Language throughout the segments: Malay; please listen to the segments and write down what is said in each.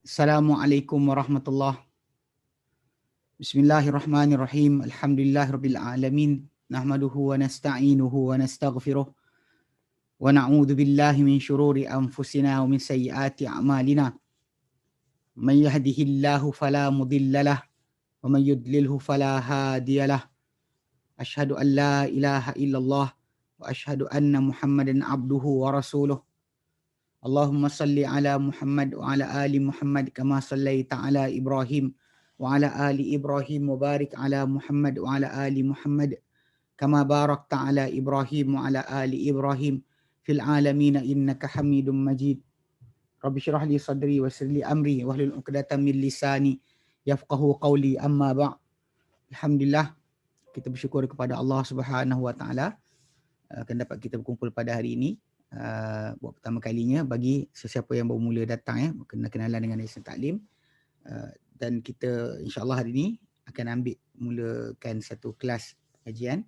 Assalamualaikum warahmatullahi. Bismillahirrahmanirrahim. Alhamdulillahirabbil alamin. Nahmaduhu wa nasta'inuhu wa nastaghfiruh. Wa na'udzu billahi min syururi anfusina wa min sayyiati a'malina. Man yahdihillahu fala mudhillalah wa man yudlilhu fala hadiyalah. Asyhadu an la ilaha illallah wa asyhadu anna Muhammadan abduhu wa rasuluh. Allahumma salli ala Muhammad wa ala ali Muhammad kama sallaita ala Ibrahim wa ala ali Ibrahim wa barik ala Muhammad wa ala ali Muhammad kama barakta ala Ibrahim wa ala ali Ibrahim fil alamin innaka Hamidum Majid. Rabbi syrah li sadri wa yassir li amri wahlul 'uqdatam min lisani yafqahu qawli, amma ba'. Alhamdulillah, kita bersyukur kepada Allah Subhanahu wa taala akan dapat kita berkumpul pada hari ini. Buat pertama kalinya bagi sesiapa yang baru mula datang, kena kenalan dengan Yayasan Taklim, dan kita insyaAllah hari ini akan mulakan satu kelas kajian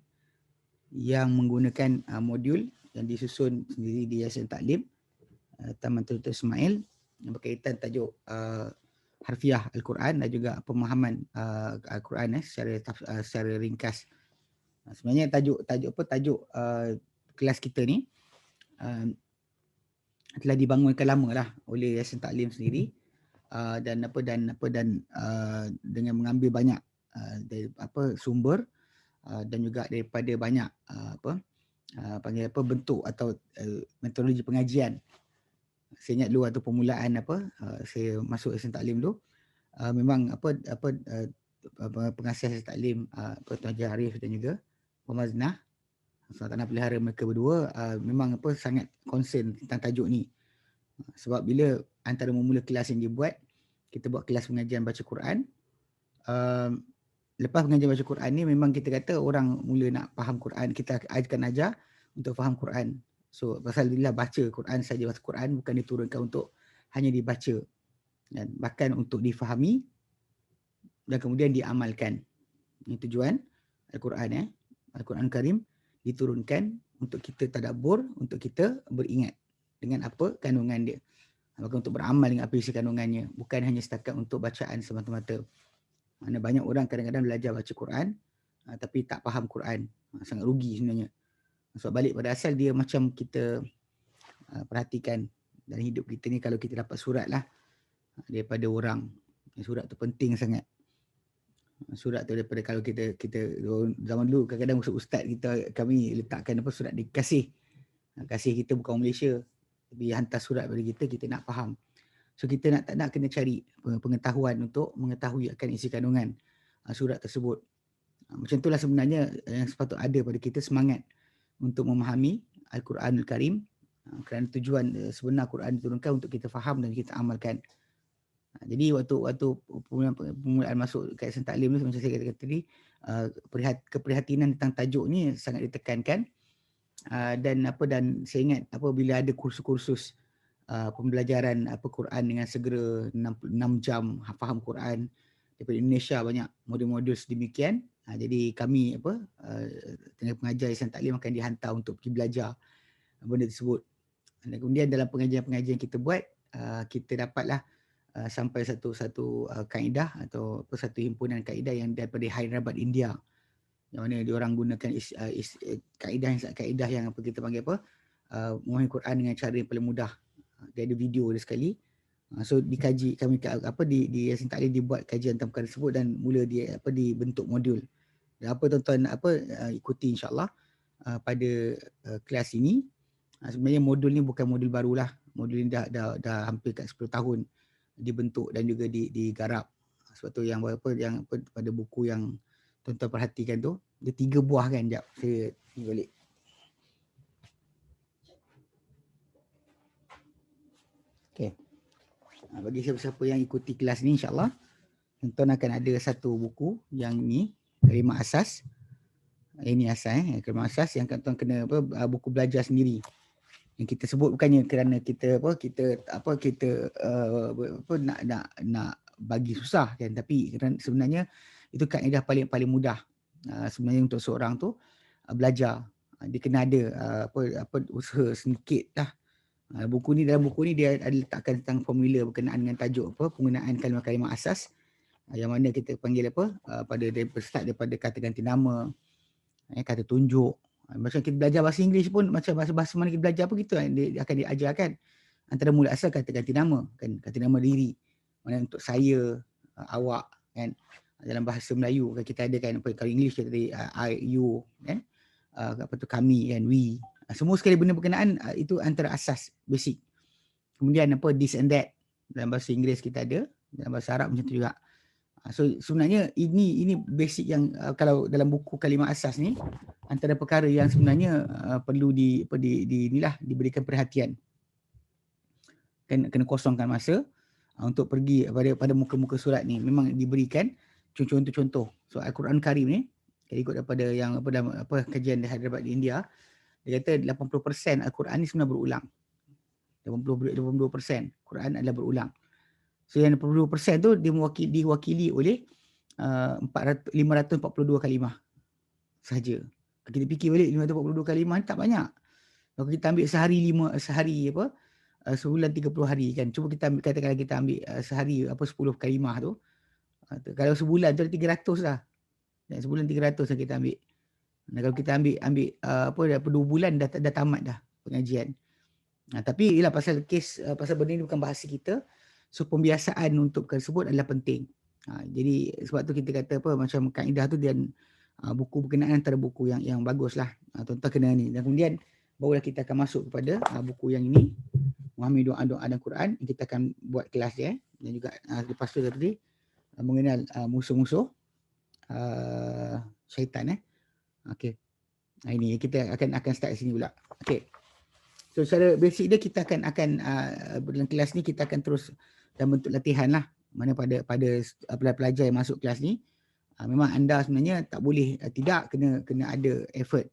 yang menggunakan modul yang disusun sendiri di Yayasan Taklim Taman Dr. Ismail yang berkaitan tajuk harfiah Al-Quran dan juga pemahaman Al-Quran secara ringkas. Sebenarnya tajuk kelas kita ni telah dibangunkan lama lah oleh Yayasan Taklim sendiri, dan dengan mengambil banyak sumber dan juga daripada banyak bentuk atau metodologi pengajian. Saya ingat dulu waktu permulaan saya masuk Yayasan Taklim dulu, memang pengasas Yayasan Taklim Tuan Haji Arif dan juga Puan Maznah Tanah Pelihara, mereka berdua memang sangat concern tentang tajuk ni. Sebab bila antara memula kelas yang dibuat, kita buat kelas pengajian baca Quran. Lepas pengajian baca Quran ni memang kita kata orang mula nak faham Quran, kita akan ajar untuk faham Quran. So pasal dia baca Quran saja, baca Quran bukan diturunkan untuk hanya dibaca, dan bahkan untuk difahami dan kemudian diamalkan. Ini tujuan Al-Quran. Al-Quran Karim diturunkan untuk kita tadabbur, untuk kita beringat dengan apa kandungan dia, maka untuk beramal dengan apa isi kandungannya, bukan hanya setakat untuk bacaan semata-mata. Mana banyak orang kadang-kadang belajar baca Quran tapi tak faham Quran, sangat rugi sebenarnya. Sebab balik pada asal dia macam kita perhatikan dalam hidup kita ni, kalau kita dapat surat lah daripada orang, surat tu penting sangat. Surat tu daripada, kalau kita zaman dulu kadang-kadang ustaz kami letakkan surat dikasih. Kasih kita bukan Malaysia, tapi hantar surat pada kita nak faham. So kita nak kena cari pengetahuan untuk mengetahui akan isi kandungan surat tersebut. Macam itulah sebenarnya yang sepatut ada pada kita, semangat untuk memahami Al-Quranul Karim, kerana tujuan sebenar Quran diturunkan untuk kita faham dan kita amalkan. Jadi waktu permulaan masuk ke Yayasan Taklim ni, macam saya kata tadi, keprihatinan tentang tajuk ni sangat ditekankan, dan saya ingat bila ada kursus-kursus pembelajaran Quran dengan segera 6 jam faham Quran daripada Indonesia, banyak modul-modul sedemikian. Jadi kami tenaga pengajar Yayasan Taklim akan dihantar untuk pergi belajar benda tersebut. Dan kemudian dalam pengajian-pengajian kita buat, kita dapatlah sampai satu kaedah atau satu himpunan kaedah yang daripada Hyderabad, India, yang mana diorang gunakan kaedah yang kita panggil memahami Quran dengan cara yang paling mudah. Dia ada video dia sekali. So dikaji kami di Yayasan Taklim dibuat kajian tentang perkara tersebut, dan mula dibentuk modul. Dan tuan-tuan ikuti insya-Allah pada kelas ini. Sebenarnya modul ni bukan modul barulah. Modul ni dah hampir kat 10 tahun dibentuk dan juga digarap. Sebab tu yang pada buku yang tuan-tuan perhatikan tu, dia 3 buah kan. Sekejap saya pergi balik. Okay. Bagi siapa-siapa yang ikuti kelas ni, insyaAllah tuan-tuan akan ada satu buku yang ni, Kalimah Asas. Ini asas, Kalimah Asas yang tuan kena buku belajar sendiri. Yang kita sebut bukannya kerana kita nak bagi susah kan, tapi sebenarnya itu kaedah paling mudah sebenarnya untuk seorang tu belajar. Dia kena ada usaha sedikit lah Dalam buku ni dia ada letakkan tentang formula berkenaan dengan tajuk apa penggunaan kalimah-kalimah asas yang mana kita panggil apa pada start daripada kata ganti nama, kata tunjuk. Macam kita belajar bahasa Inggeris pun macam bahasa mana kita belajar pun kita dia akan diajarkan antara mula asal kata ganti nama kan, kata nama diri. Mana untuk saya, awak kan. Dalam bahasa Melayu kan kita ada kan apa kalau English kita ada I, you kan. Apa tu kami kan, we. Semua sekali benda berkenaan itu antara asas basic. Kemudian apa this and that dalam bahasa Inggeris kita ada, dalam bahasa Arab macam tu juga. So sebenarnya ini basic yang kalau dalam buku kalimah asas ni antara perkara yang sebenarnya perlu diberikan perhatian. Kena kosongkan masa untuk pergi pada muka-muka surat ni. Memang diberikan contoh-contoh. So Al-Quran Karim ni ikut daripada yang kajian di Hyderabad di India, dia kata 80% Al-Quran ni sebenarnya berulang. 82% Quran adalah berulang. So yang 82% tu diwakili oleh 542 kalimah sahaja. Kita fikir balik 542 kalimah ni tak banyak. Kalau kita ambil sebulan 30 hari kan. Cuba kita ambil, katakanlah kita ambil sehari 10 kalimah tu. Kalau sebulan tu ada 300 lah. Dan sebulan 300 lah kita ambil. Dan kalau kita ambil 2 bulan dah tamat dah pengajian. Tapi ialah pasal benda ni bukan bahasa kita. So pembiasaan untuk perkara tersebut adalah penting. Jadi sebab tu kita kata macam kaedah tu dia buku berkenaan antara buku yang bagus lah. Tuan-tuan kena ni. Dan kemudian barulah kita akan masuk kepada buku yang ini. Memahami doa-doa dan Quran. Kita akan buat kelas dia. Dan juga lepas tu tadi mengenal musuh-musuh syaitan. Okay. Ini kita akan start sini pula. Okay. So secara basic dia kita akan dalam kelas ni kita akan terus dalam bentuk latihan lah. Mana pada pelajar yang masuk kelas ni memang anda sebenarnya tak boleh tidak kena ada effort.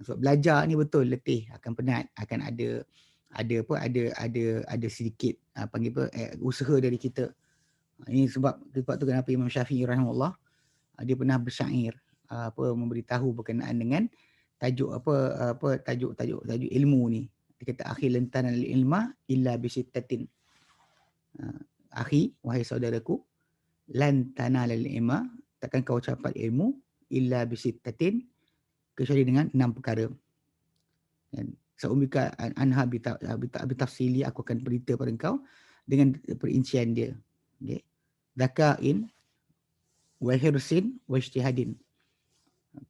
Sebab belajar ni betul letih, akan penat, akan ada sedikit usaha dari kita. Ini sebab tu kenapa Imam Syafi'i rahimahullah dia pernah bersyair memberitahu berkenaan dengan tajuk ilmu ni. Dia kata akhi lantana lil ilma illa bisittatin. Akhi, wahai saudaraku, lantana lil ilma, takkan kau capai ilmu illa bisittatin kecuali dengan 6 perkara. Dan sa'umbika anha bitafsili, aku akan beritahu pada engkau dengan perincian dia. Okay. Dzakain wa hirsin wa ijtihadin.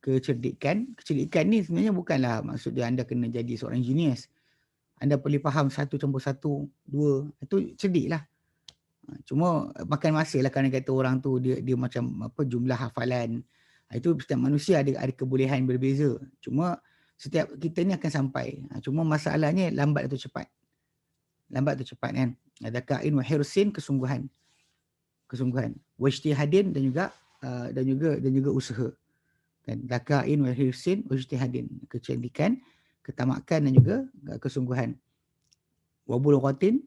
Kecerdikan ni sebenarnya bukanlah maksud dia anda kena jadi seorang genius. Anda boleh faham 1 campur 1, 2, itu cerdik lah. Cuma makan masa lah kerana kata orang tu dia macam jumlah hafalan. Itu setiap manusia ada kebolehan berbeza. Cuma setiap kita ni akan sampai. Cuma masalahnya lambat atau cepat. Lambat atau cepat kan. Dzakain wa hirsin, kesungguhan. Wa ijtihadin dan juga usaha. Kan dzakain wa hirsin wa ijtihadin, kecerdikan, ketamakan dan juga kesungguhan. Wa bulghatin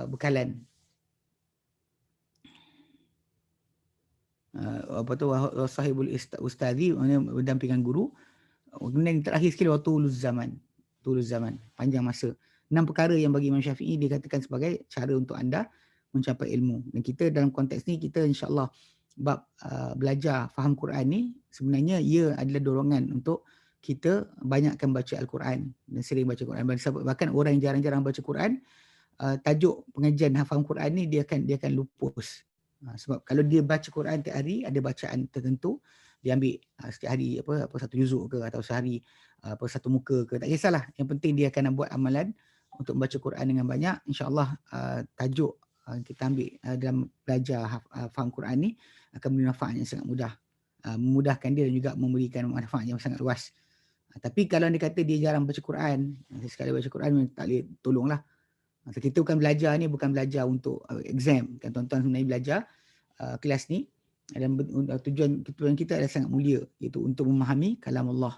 bekalan. Sahibul ustazi, mendampingan guru. Kemudian terakhir sekali tuluz zaman, panjang masa. 6 perkara yang bagi Imam Syafi'i dikatakan sebagai cara untuk anda mencapai ilmu. Dan kita dalam konteks ni kita insya-Allah bab belajar faham Quran ni sebenarnya ia adalah dorongan untuk kita banyakkan baca Al-Quran dan sering baca Quran. Bahkan orang yang jarang-jarang baca Quran, tajuk pengajian hafal Quran ni dia akan lupus. Sebab kalau dia baca Quran tiap hari, ada bacaan tertentu, dia ambil setiap hari satu juzuk ke atau sehari satu muka ke, tak kisahlah. Yang penting dia akan buat amalan untuk membaca Quran dengan banyak. InsyaAllah tajuk kita ambil dalam belajar faham Quran ni akan memberi manfaat yang sangat mudah. Memudahkan dia dan juga memberikan manfaat yang sangat luas. Tapi kalau dia kata dia jarang baca Quran, sekali baca Quran tak boleh tolonglah. Kita bukan belajar untuk exam. Kan tuan-tuan sebenarnya belajar kelas ni dan tujuan kita adalah sangat mulia, iaitu untuk memahami kalam Allah.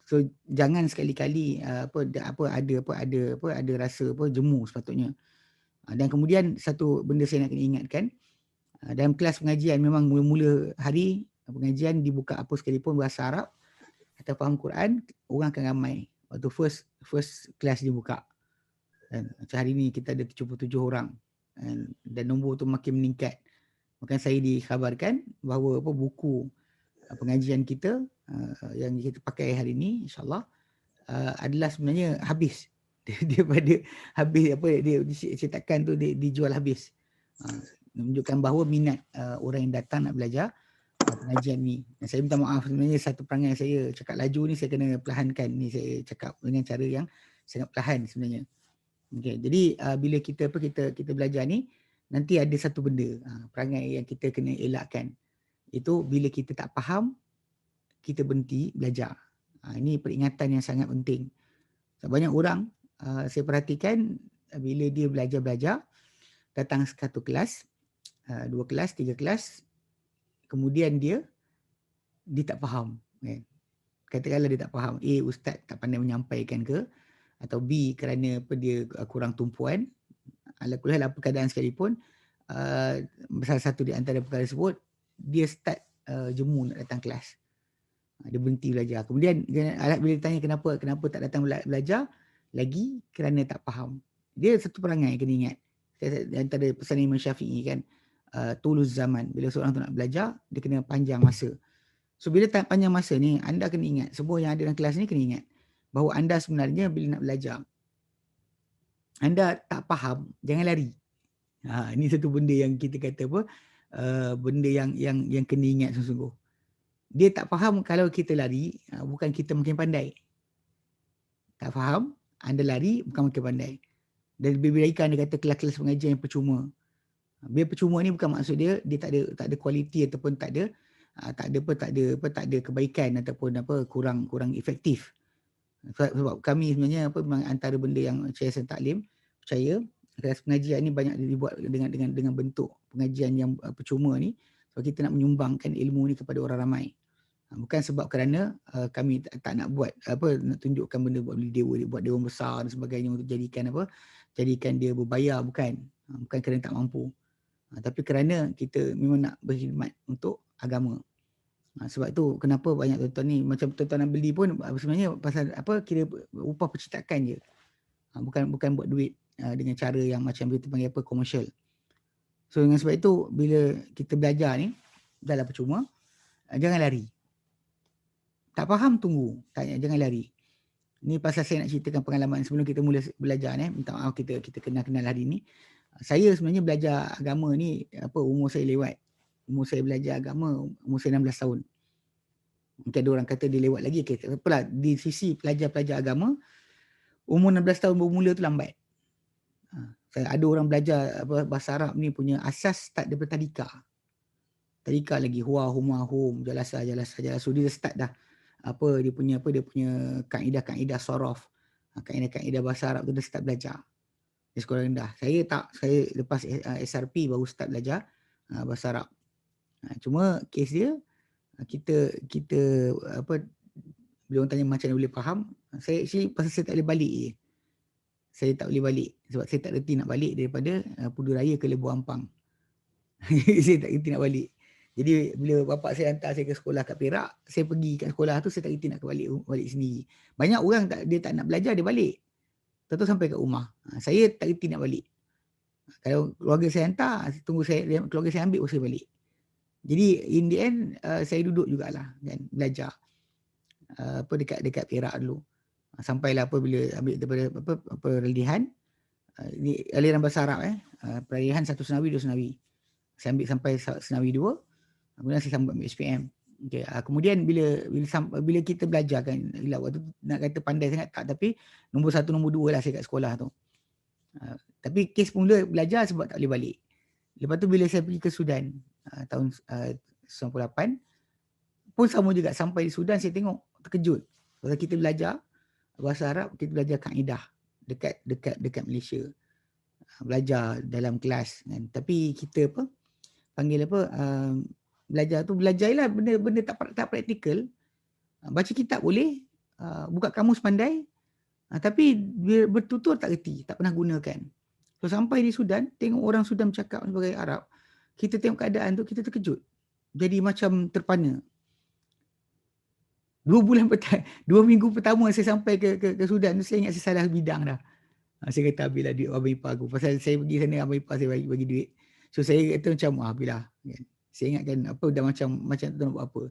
So jangan sekali-kali ada rasa jemu sepatutnya. Dan kemudian satu benda saya nak kena ingatkan, dalam kelas pengajian memang mula-mula hari pengajian dibuka apa sekalipun bahasa Arab atau faham Quran, orang akan ramai. waktu first class dia buka. Dan macam hari ni kita ada 77 orang dan nombor tu makin meningkat. Maka saya dikhabarkan bahawa buku pengajian kita yang kita pakai hari ni insya-Allah adalah sebenarnya habis. Daripada habis dia cetakan tu dijual habis. Menunjukkan bahawa minat orang yang datang nak belajar pengajian ni. Dan saya minta maaf sebenarnya satu perangai saya cakap laju ni saya kena perlahankan ni, saya cakap dengan cara yang sangat perlahan sebenarnya. Okay, jadi bila kita belajar ni nanti ada satu benda perangai yang kita kena elakkan. Itu bila kita tak faham kita berhenti belajar. Ini peringatan yang sangat penting. Banyak orang saya perhatikan bila dia belajar datang satu kelas, 2 kelas, 3 kelas, kemudian dia tak faham. Katakanlah dia tak faham, A, ustaz tak pandai menyampaikan ke, atau B, kerana dia kurang tumpuan. Ala-kulihal apa keadaan sekalipun, salah satu di antara perkara tersebut, dia start jemu nak datang kelas. Dia berhenti belajar. Kemudian bila ditanya kenapa tak datang belajar, lagi kerana tak faham. Dia satu perangai kena ingat. Antara pesan Imam Syafi'i kan, tulus zaman. Bila seorang tu nak belajar, dia kena panjang masa. So bila tak panjang masa ni, anda kena ingat, semua yang ada dalam kelas ni kena ingat, bahawa anda sebenarnya bila nak belajar, anda tak faham, jangan lari. Ini satu benda yang kita kata benda yang kena ingat sungguh-sungguh. Dia tak faham kalau kita lari, bukan kita makin pandai. Tak faham, anda lari bukan makin pandai. Dan lebih baik anda kata kelas-kelas pengajian yang percuma. Bila percuma ni bukan maksud dia tak ada kualiti ataupun tak ada kebaikan ataupun kurang efektif. Sebab kami sebenarnya antara benda yang saya taklim percaya kelas pengajian ni banyak dibuat dengan bentuk pengajian yang percuma ni sebab kita nak menyumbangkan ilmu ni kepada orang ramai. Bukan sebab kerana kami tak nak buat nak tunjukkan benda buat dewa besar dan sebagainya untuk jadikan dia berbayar, bukan kerana tak mampu. Tapi kerana kita memang nak berkhidmat untuk agama. Sebab tu kenapa banyak tuan-tuan ni macam tuan-tuan nak beli pun sebenarnya pasal kira upah percetakan je. Bukan buat duit dengan cara yang macam kita panggil komersial. So dengan sebab itu bila kita belajar ni dalam percuma, jangan lari. Tak faham tunggu, jangan lari. Ni pasal saya nak ceritakan pengalaman sebelum kita mula belajar ni. Minta maaf kita kenal hari ni. Saya sebenarnya belajar agama ni umur saya lewat. Umur saya belajar agama umur saya 16 tahun. Mungkin ada orang kata dia lewat lagi. Okay, apalah, di sisi pelajar-pelajar agama, umur 16 tahun bermula tu lambat. Ada orang belajar bahasa Arab ni punya asas start daripada tadika. Tadika lagi huwa, huma, hum, jalasa. So dia start dah dia punya kaedah-kaedah sorof. Kaedah-kaedah bahasa Arab tu dia start belajar. Di sekolah rendah. Saya lepas SRP baru start belajar bahasa Arab. Cuma kes dia kita bila orang tanya macam mana boleh faham, pasal saya tak boleh balik je. Saya tak boleh balik sebab saya tak reti nak balik daripada Pudu Raya ke Lebuh Ampang. Saya tak reti nak balik. Jadi bila bapak saya hantar saya ke sekolah kat Perak, saya pergi kat sekolah tu saya tak reti nak balik sendiri. Banyak orang dia tak nak belajar, dia balik. Tentu sampai kat rumah. Saya tak reti nak balik. Kalau keluarga saya hantar, tunggu keluarga saya ambil saya balik. Jadi in the end saya duduk jugalah kan belajar. Dekat Perak dulu. Sampailah bila ambil daripada peralihan aliran bahasa Arab peralihan 1 senawi 2 senawi. Saya ambil sampai senawi 2. Kemudian saya sambung ambil SPM. Okay. Kemudian bila kita belajar kan, waktu nak kata pandai sangat tak, tapi nombor 1 nombor 2 lah saya kat sekolah tu. Tapi kes mula belajar sebab tak boleh balik. Lepas tu bila saya pergi ke Sudan tahun 98 pun sama juga, sampai di Sudan saya tengok terkejut. Kalau kita belajar bahasa Arab, kita belajar kaedah dekat Malaysia. Belajar dalam kelas kan. Tapi kita belajarlah benda tak praktikal. Baca kitab boleh, buka kamus pandai, tapi bertutur tak reti, tak pernah gunakan. So sampai di Sudan, tengok orang Sudan bercakap sebagai Arab, kita tengok keadaan tu, kita terkejut. Jadi macam terpana. 2 minggu pertama saya sampai ke Sudan tu, saya ingat saya salah bidang dah. Saya kata ambillah duit abang ipar aku. Pasal saya pergi sana, abang ipar saya bagi duit. So saya kata macam, ambillah. Kan. Saya ingatkan apa, dah macam tak tahu nak buat apa.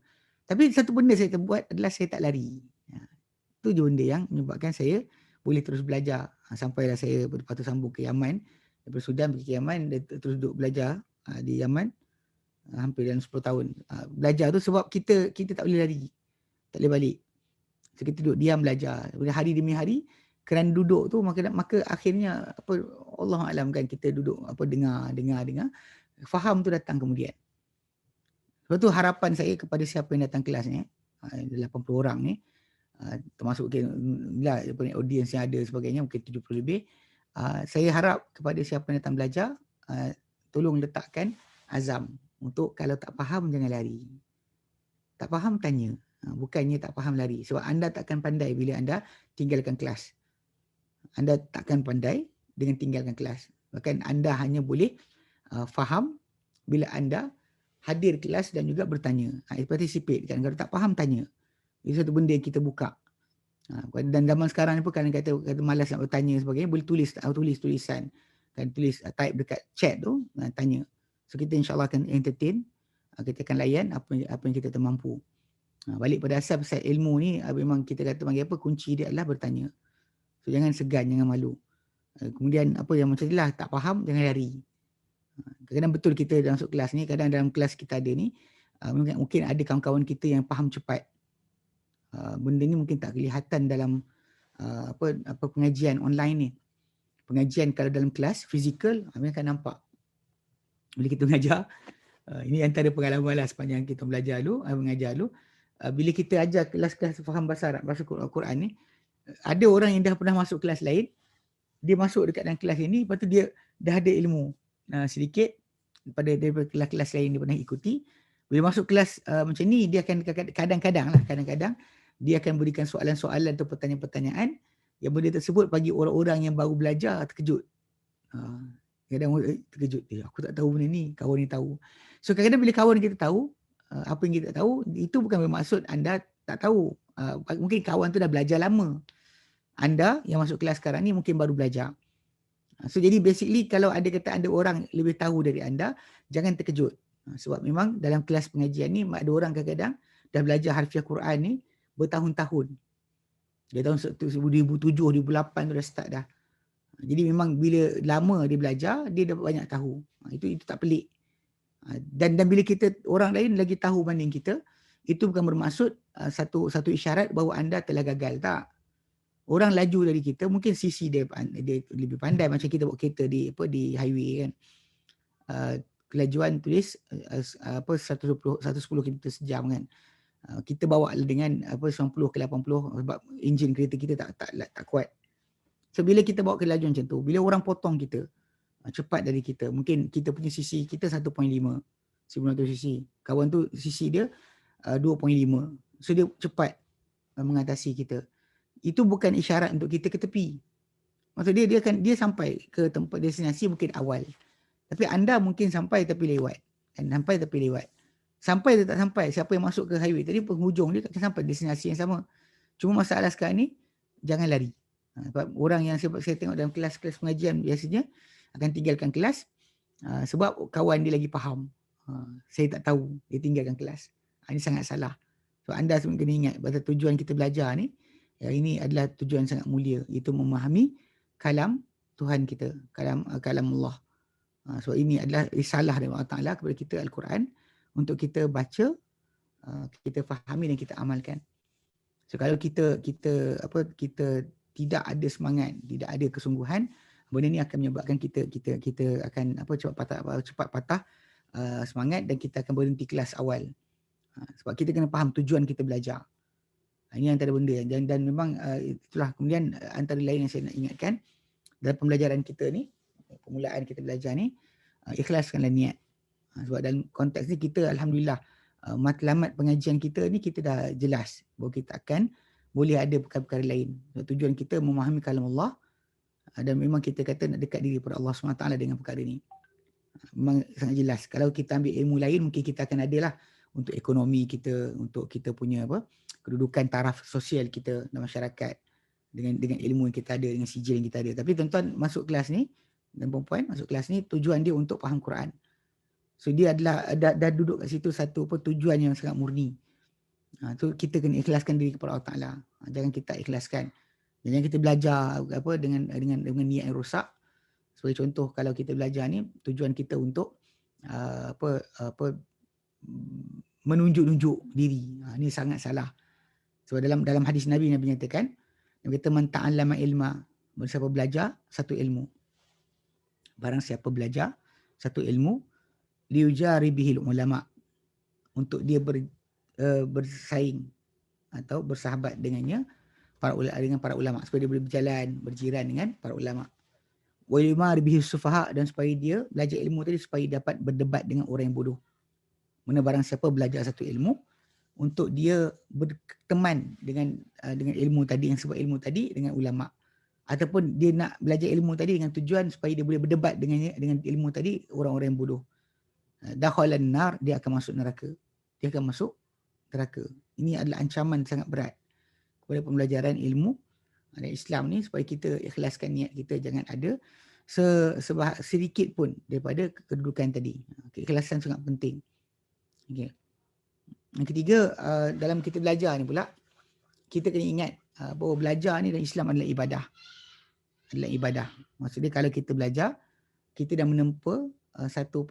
Tapi satu benda saya terbuat adalah saya tak lari. Itu je benda yang menyebabkan saya boleh terus belajar. Sampailah saya lepas tu sambung ke Yaman. Daripada Sudan pergi ke Yaman, dan terus duduk belajar di Yaman. Hampir dalam 10 tahun. Belajar tu sebab kita tak boleh lari. Tak boleh balik. So kita duduk diam belajar. Hari demi hari, kerana duduk tu maka akhirnya apa, Allah alam kan, kita duduk apa, dengar. Faham tu datang kemudian. Sebab tu harapan saya kepada siapa yang datang kelas ni, 80 orang ni, termasuk lah audiens yang ada sebagainya, mungkin 70 lebih. Saya harap kepada siapa yang datang belajar, tolong letakkan azam untuk kalau tak faham jangan lari. Tak faham tanya. Bukannya tak faham lari. Sebab anda takkan pandai bila anda tinggalkan kelas. Anda takkan pandai dengan tinggalkan kelas. Bahkan anda hanya boleh faham bila anda hadir kelas dan juga bertanya. Participate kan. Kalau tak faham, tanya. Itu satu benda yang kita buka. Dan zaman sekarang ni pun kadang kata malas nak bertanya sebagainya, boleh tulis tulisan. Kan tulis type dekat chat tu, tanya. So kita insyaAllah akan entertain. Kita akan layan apa yang kita termampu. Balik pada asal pasal ilmu ni, memang kita kata panggil apa, kunci dia adalah bertanya. So jangan segan, jangan malu. Kemudian apa yang macam inilah, tak faham jangan lari. Kadang-kadang betul kita masuk kelas ni, kadang dalam kelas kita ada ni, mungkin ada kawan-kawan kita yang faham cepat. Benda ni mungkin tak kelihatan dalam apa pengajian online ni. Pengajian kalau dalam kelas fizikal, kami akan nampak. Bila kita mengajar, ini antara pengalaman lah sepanjang kita belajar dulu, mengajar dulu. Bila kita ajar kelas-kelas faham bahasa Arab, bahasa Quran ni, ada orang yang dah pernah masuk kelas lain, dia masuk dekat dalam kelas ini, lepas tu dia dah ada ilmu sedikit daripada kelas-kelas lain dia pernah ikuti. Bila masuk kelas macam ni, dia akan kadang-kadang dia akan berikan soalan-soalan atau pertanyaan-pertanyaan yang benda tersebut bagi orang-orang yang baru belajar terkejut. Kadang terkejut, aku tak tahu benda ni, kawan ni tahu. So kadang-kadang bila kawan kita tahu apa yang kita tahu, itu bukan bermaksud anda tak tahu. Mungkin kawan tu dah belajar lama. Anda yang masuk kelas sekarang ni mungkin baru belajar. So jadi basically kalau ada kata ada orang lebih tahu dari anda, jangan terkejut. Sebab memang dalam kelas pengajian ni ada orang kadang-kadang dah belajar harfiah Quran ni bertahun-tahun. Dari tahun 2007, 2008 tu dah start dah. Jadi memang bila lama dia belajar, dia dah banyak tahu. Itu tak pelik. Dan bila kita orang lain lagi tahu banding kita, itu bukan bermaksud satu isyarat bahawa anda telah gagal, tak. Orang laju dari kita, mungkin sisi dia lebih pandai, macam kita bawa kereta di highway kan. Kelajuan tulis 110 km sejam kan. Kita bawa dengan 90 ke 80 sebab enjin kereta kita tak kuat. So bila kita bawa kelajuan macam tu, bila orang potong kita cepat dari kita, mungkin kita punya sisi kita 1.5 1900 cc, kawan tu sisi dia 2.5, so dia cepat mengatasi kita. Itu bukan isyarat untuk kita ke tepi. Maksud dia sampai ke tempat destinasi mungkin awal, tapi anda mungkin sampai tapi lewat, sampai atau tak sampai, siapa yang masuk ke highway tadi penghujung dia akan sampai destinasi yang sama. Cuma masalah sekarang ni, jangan lari. Sebab orang yang saya tengok dalam kelas-kelas pengajian biasanya akan tinggalkan kelas sebab kawan dia lagi faham. Saya tak tahu, dia tinggalkan kelas. Ini sangat salah. So anda semua kena ingat bahawa tujuan kita belajar ni, ini adalah tujuan sangat mulia, iaitu memahami kalam Tuhan kita, kalam Allah. So ini adalah risalah dari Allah Ta'ala kepada kita, Al-Quran, untuk kita baca, kita fahami dan kita amalkan. So kalau kita tidak ada semangat, tidak ada kesungguhan, benda ni akan menyebabkan kita akan cepat patah semangat dan kita akan berhenti kelas awal. Sebab kita kena faham tujuan kita belajar. Ini antara benda dan memang itulah kemudian antara lain yang saya nak ingatkan dalam pembelajaran kita ni, permulaan kita belajar ni, ikhlaskanlah niat. Sebab dalam konteks ni kita alhamdulillah matlamat pengajian kita ni kita dah jelas bahawa kita akan boleh ada perkara-perkara lain. Tujuan kita memahami kalam Allah dan memang kita kata nak dekat diri kepada Allah SWT dengan perkara ni. Memang sangat jelas. Kalau kita ambil ilmu lain mungkin kita akan adalah untuk ekonomi kita, untuk kita punya kedudukan taraf sosial kita dalam masyarakat dengan ilmu yang kita ada, dengan sijil yang kita ada. Tapi tuan-tuan masuk kelas ni dan puan-puan masuk kelas ni tujuan dia untuk faham Quran. So dia adalah dah duduk kat situ satu tujuan yang sangat murni. Tu kita kena ikhlaskan diri kepada Allah Taala. Jangan kita ikhlaskan. Jangan kita belajar dengan niat yang rosak. Sebagai contoh, kalau kita belajar ni tujuan kita untuk menunjuk-nunjuk diri. Ini sangat salah. Sebab dalam hadis Nabi nyatakan, Nabi kata man ta'allama ilma, barang siapa belajar satu ilmu. Barang siapa belajar satu ilmu, liujari bihil ulama, untuk dia bersaing atau bersahabat dengannya dengan para ulama, supaya dia boleh berjalan berjiran dengan para ulama. Wa yumari bihi sufaha, dan supaya dia belajar ilmu tadi supaya dapat berdebat dengan orang yang bodoh. Mana barang siapa belajar satu ilmu untuk dia berteman dengan ilmu tadi, yang sebab ilmu tadi dengan ulama, ataupun dia nak belajar ilmu tadi dengan tujuan supaya dia boleh berdebat dengan ilmu tadi orang-orang yang bodoh. Dakhalan nar, dia akan masuk neraka. Dia akan masuk neraka. Ini adalah ancaman sangat berat kepada pembelajaran ilmu Islam ni, supaya kita ikhlaskan niat kita, jangan ada sedikit pun daripada kedudukan tadi. Keikhlasan sangat penting. Okay. Yang ketiga, dalam kita belajar ni pula, kita kena ingat bahawa belajar ni dalam Islam adalah ibadah. Adalah ibadah. Maksudnya kalau kita belajar, kita dah menempa satu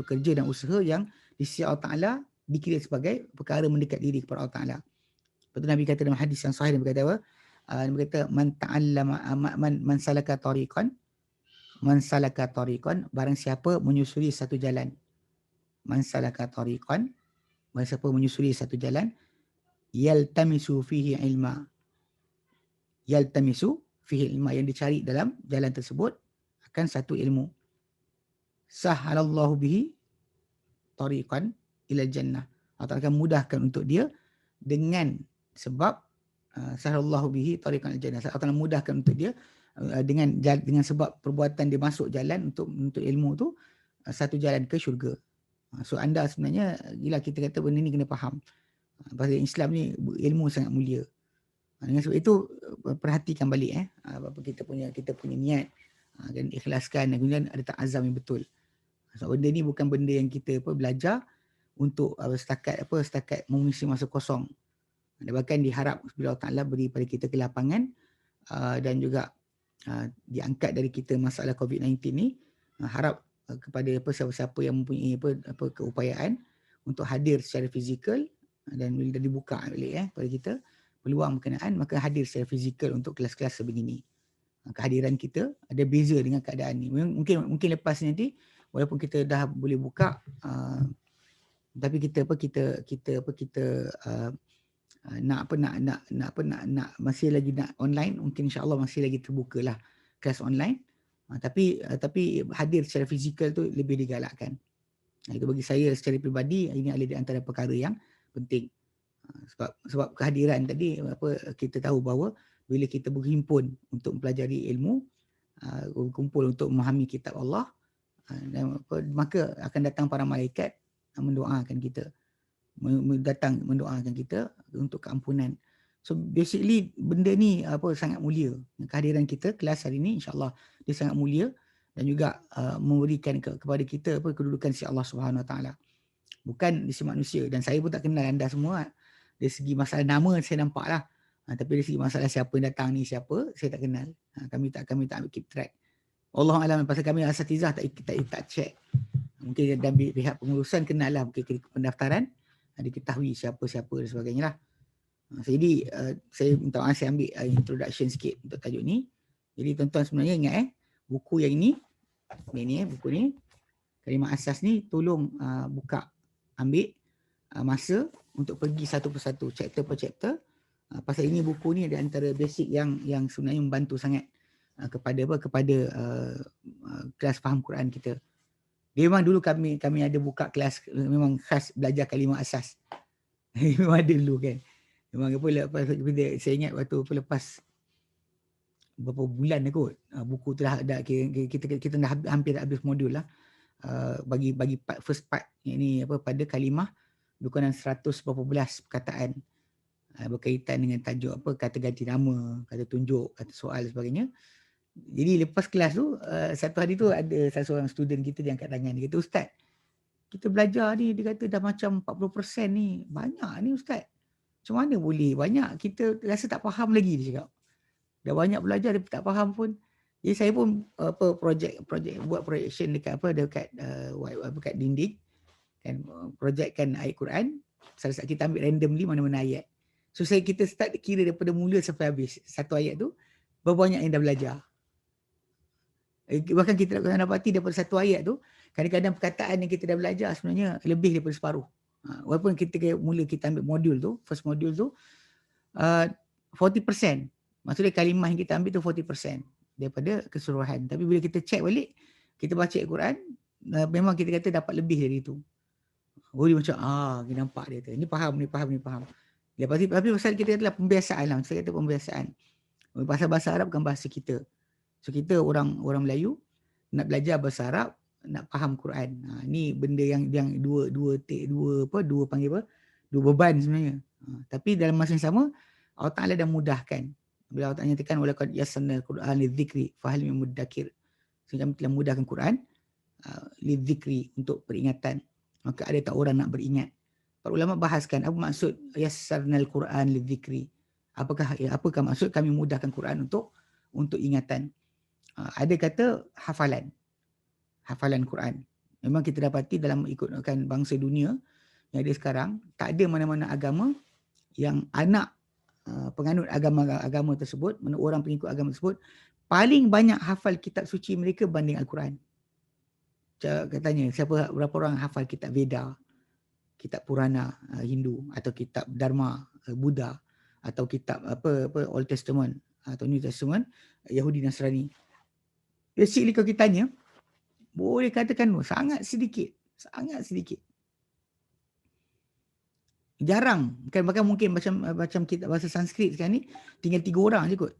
kerja dan usaha yang di sisi Allah Ta'ala dikira sebagai perkara mendekat diri kepada Allah Ta'ala. Lepas tu Nabi kata dalam hadis yang sahih, Nabi kata apa? Nabi kata man ta'allama man salaka tariqan, barang siapa menyusuri satu jalan. Man salaka tariqan, barang siapa menyusuri satu jalan, yaltamisu fihi ilma. Yaltamisu fihi ilma, yang dicari dalam jalan tersebut akan satu ilmu. Sahalallahu bihi tariqan ila jannah. Allah akan mudahkan untuk dia dengan sebab sahalallahu bihi tariqan ila jannah. Allah akan mudahkan untuk dia dengan sebab perbuatan dia masuk jalan untuk ilmu tu, satu jalan ke syurga. So anda sebenarnya, gila kita kata benda ni kena faham. Pasal Islam ni ilmu sangat mulia. Dengan sebab itu perhatikan balik apa kita punya niat, dan ikhlaskan, dan kemudian ada ta'azam yang betul. Sebab benda ni bukan benda yang kita belajar untuk setakat mengisi masa kosong. Dan bahkan diharap bila Allah Ta'ala beri pada kita kelapangan dan juga diangkat dari kita masalah COVID-19 ni, harap kepada siapa-siapa yang mempunyai keupayaan untuk hadir secara fizikal, dan bila dibuka balik pada kita peluang berkenaan, maka hadir secara fizikal untuk kelas-kelas sebegini. Kehadiran kita ada beza dengan keadaan ni. Mungkin lepas nanti walaupun kita dah boleh buka, tapi kita nak masih lagi nak online, mungkin insya-Allah masih lagi terbukalah kelas online. Tapi hadir secara fizikal tu lebih digalakkan. Itu bagi saya secara peribadi, ini adalah di antara perkara yang penting. Sebab kehadiran tadi, kita tahu bahawa bila kita berhimpun untuk mempelajari ilmu, berkumpul untuk memahami kitab Allah, maka akan datang para malaikat mendoakan kita, mendoakan kita untuk keampunan. So basically benda ni sangat mulia. Kehadiran kita kelas hari ni insya-Allah dia sangat mulia, dan juga memberikan kepada kita kedudukan si Allah Subhanahu Wa Taala. Bukan di sisi manusia, dan saya pun tak kenal anda semua. Dari segi masalah nama saya nampaklah. Tapi dari segi masalah siapa yang datang ni siapa, saya tak kenal. Kami tak keep track. Allah alam, pasal kami asatizah tak check. Mungkin dan pihak pengurusan kenal lah, mungkin pendaftaran diketahui siapa-siapa dan sebagainya lah. Jadi saya minta maaf, saya ambil introduction sikit untuk tajuk ni. Jadi tuan-tuan sebenarnya ingat buku yang ini buku ni kalimah asas ni, tolong buka, ambil masa untuk pergi satu persatu, chapter per chapter. Pasal ini buku ni ada antara basic yang sebenarnya membantu sangat kepada kelas faham Quran kita. Dia memang dulu kami ada buka kelas memang khas belajar kalimah asas. Memang ada dulu kan. Memang lepas saya ingat waktu lepas beberapa bulan kot, buku tu dah kita dah hampir habis modul lah. Bagi first part ini pada kalimah berkenaan 100 berapa belas perkataan berkaitan dengan tajuk apa, kata ganti nama, kata tunjuk, kata soal dan sebagainya. Jadi lepas kelas tu, satu hari tu ada salah seorang student kita dia angkat tangan, dia kata, "Ustaz, kita belajar ni," dia kata, "dah macam 40% ni. Banyak ni Ustaz. Macam mana boleh? Banyak kita rasa tak faham lagi," dia cakap. Dah banyak belajar tapi tak faham pun. Jadi saya pun projek buat projection dekat dekat dinding kan, projekkan ayat Quran. Salah satu kita ambil randomly mana-mana ayat. So kita start kira daripada mula sampai habis satu ayat tu, berapa banyak yang dah belajar. Bahkan kita nak dapati daripada satu ayat tu, kadang-kadang perkataan yang kita dah belajar sebenarnya lebih daripada separuh. Walaupun mula kita ambil modul tu, first modul tu, 40%. Maksudnya kalimah yang kita ambil tu 40% daripada keseluruhan. Tapi bila kita check balik, kita baca Al-Quran, memang kita kata dapat lebih dari itu. Oh, dia macam, kita nampak dia tu. Ni faham. Lepas tu, tapi pasal kita katalah pembiasaan lah. Saya kata pembiasaan. Pasal bahasa Arab bukan bahasa kita. So kita orang Melayu nak belajar bahasa Arab, nak faham Quran. Ni benda yang dua panggil apa? Dua beban sebenarnya. Tapi dalam masa yang sama, Allah Ta'ala dah mudahkan. Bila Allah Ta'ala nyatakan, "Walaqad yassarnal Qur'an lidzikri fahal min muddakir." So kami telah mudahkan Quran lidzikri, untuk peringatan. Maka ada tak orang nak beringat. Para ulama bahaskan apa maksud yassarnal Quran lidzikri. Apakah maksud kami mudahkan Quran untuk ingatan. Ada kata hafalan Quran. Memang kita dapati dalam ikutkan bangsa dunia yang ada sekarang, tak ada mana-mana agama yang anak penganut agama tersebut, mana orang pengikut agama tersebut, paling banyak hafal kitab suci mereka banding Al-Quran. Katanya, berapa orang hafal kitab Veda, kitab Purana Hindu, atau kitab Dharma Buddha, atau kitab Old Testament atau New Testament Yahudi Nasrani. Basically kalau kita tanya, boleh katakan sangat sedikit. Jarang. Bahkan mungkin macam kita bahasa Sanskrit sekarang ni, tinggal 3 orang je kot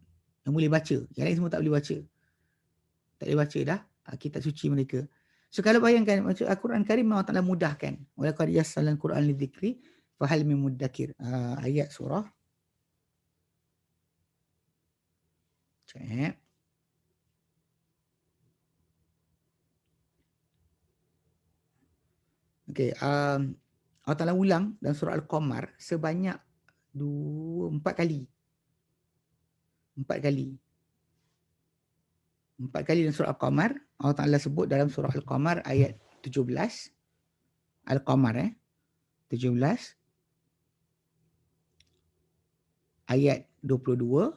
yang boleh baca. Yang lain semua tak boleh baca. Tak boleh baca dah kitab suci mereka. So kalau bayangkan macam Al-Quran Karim, Allah Ta'ala mudahkan. Walaqad yassarnal Quran lidzikri fahal min muddakir. Ayat surah. Cek. Okey, Allah Ta'ala ulang dalam surah Al-Qamar sebanyak 4 kali. 4 kali dalam surah Al-Qamar. Allah Ta'ala sebut dalam surah Al-Qamar ayat 17. Al-Qamar 17. Ayat 22.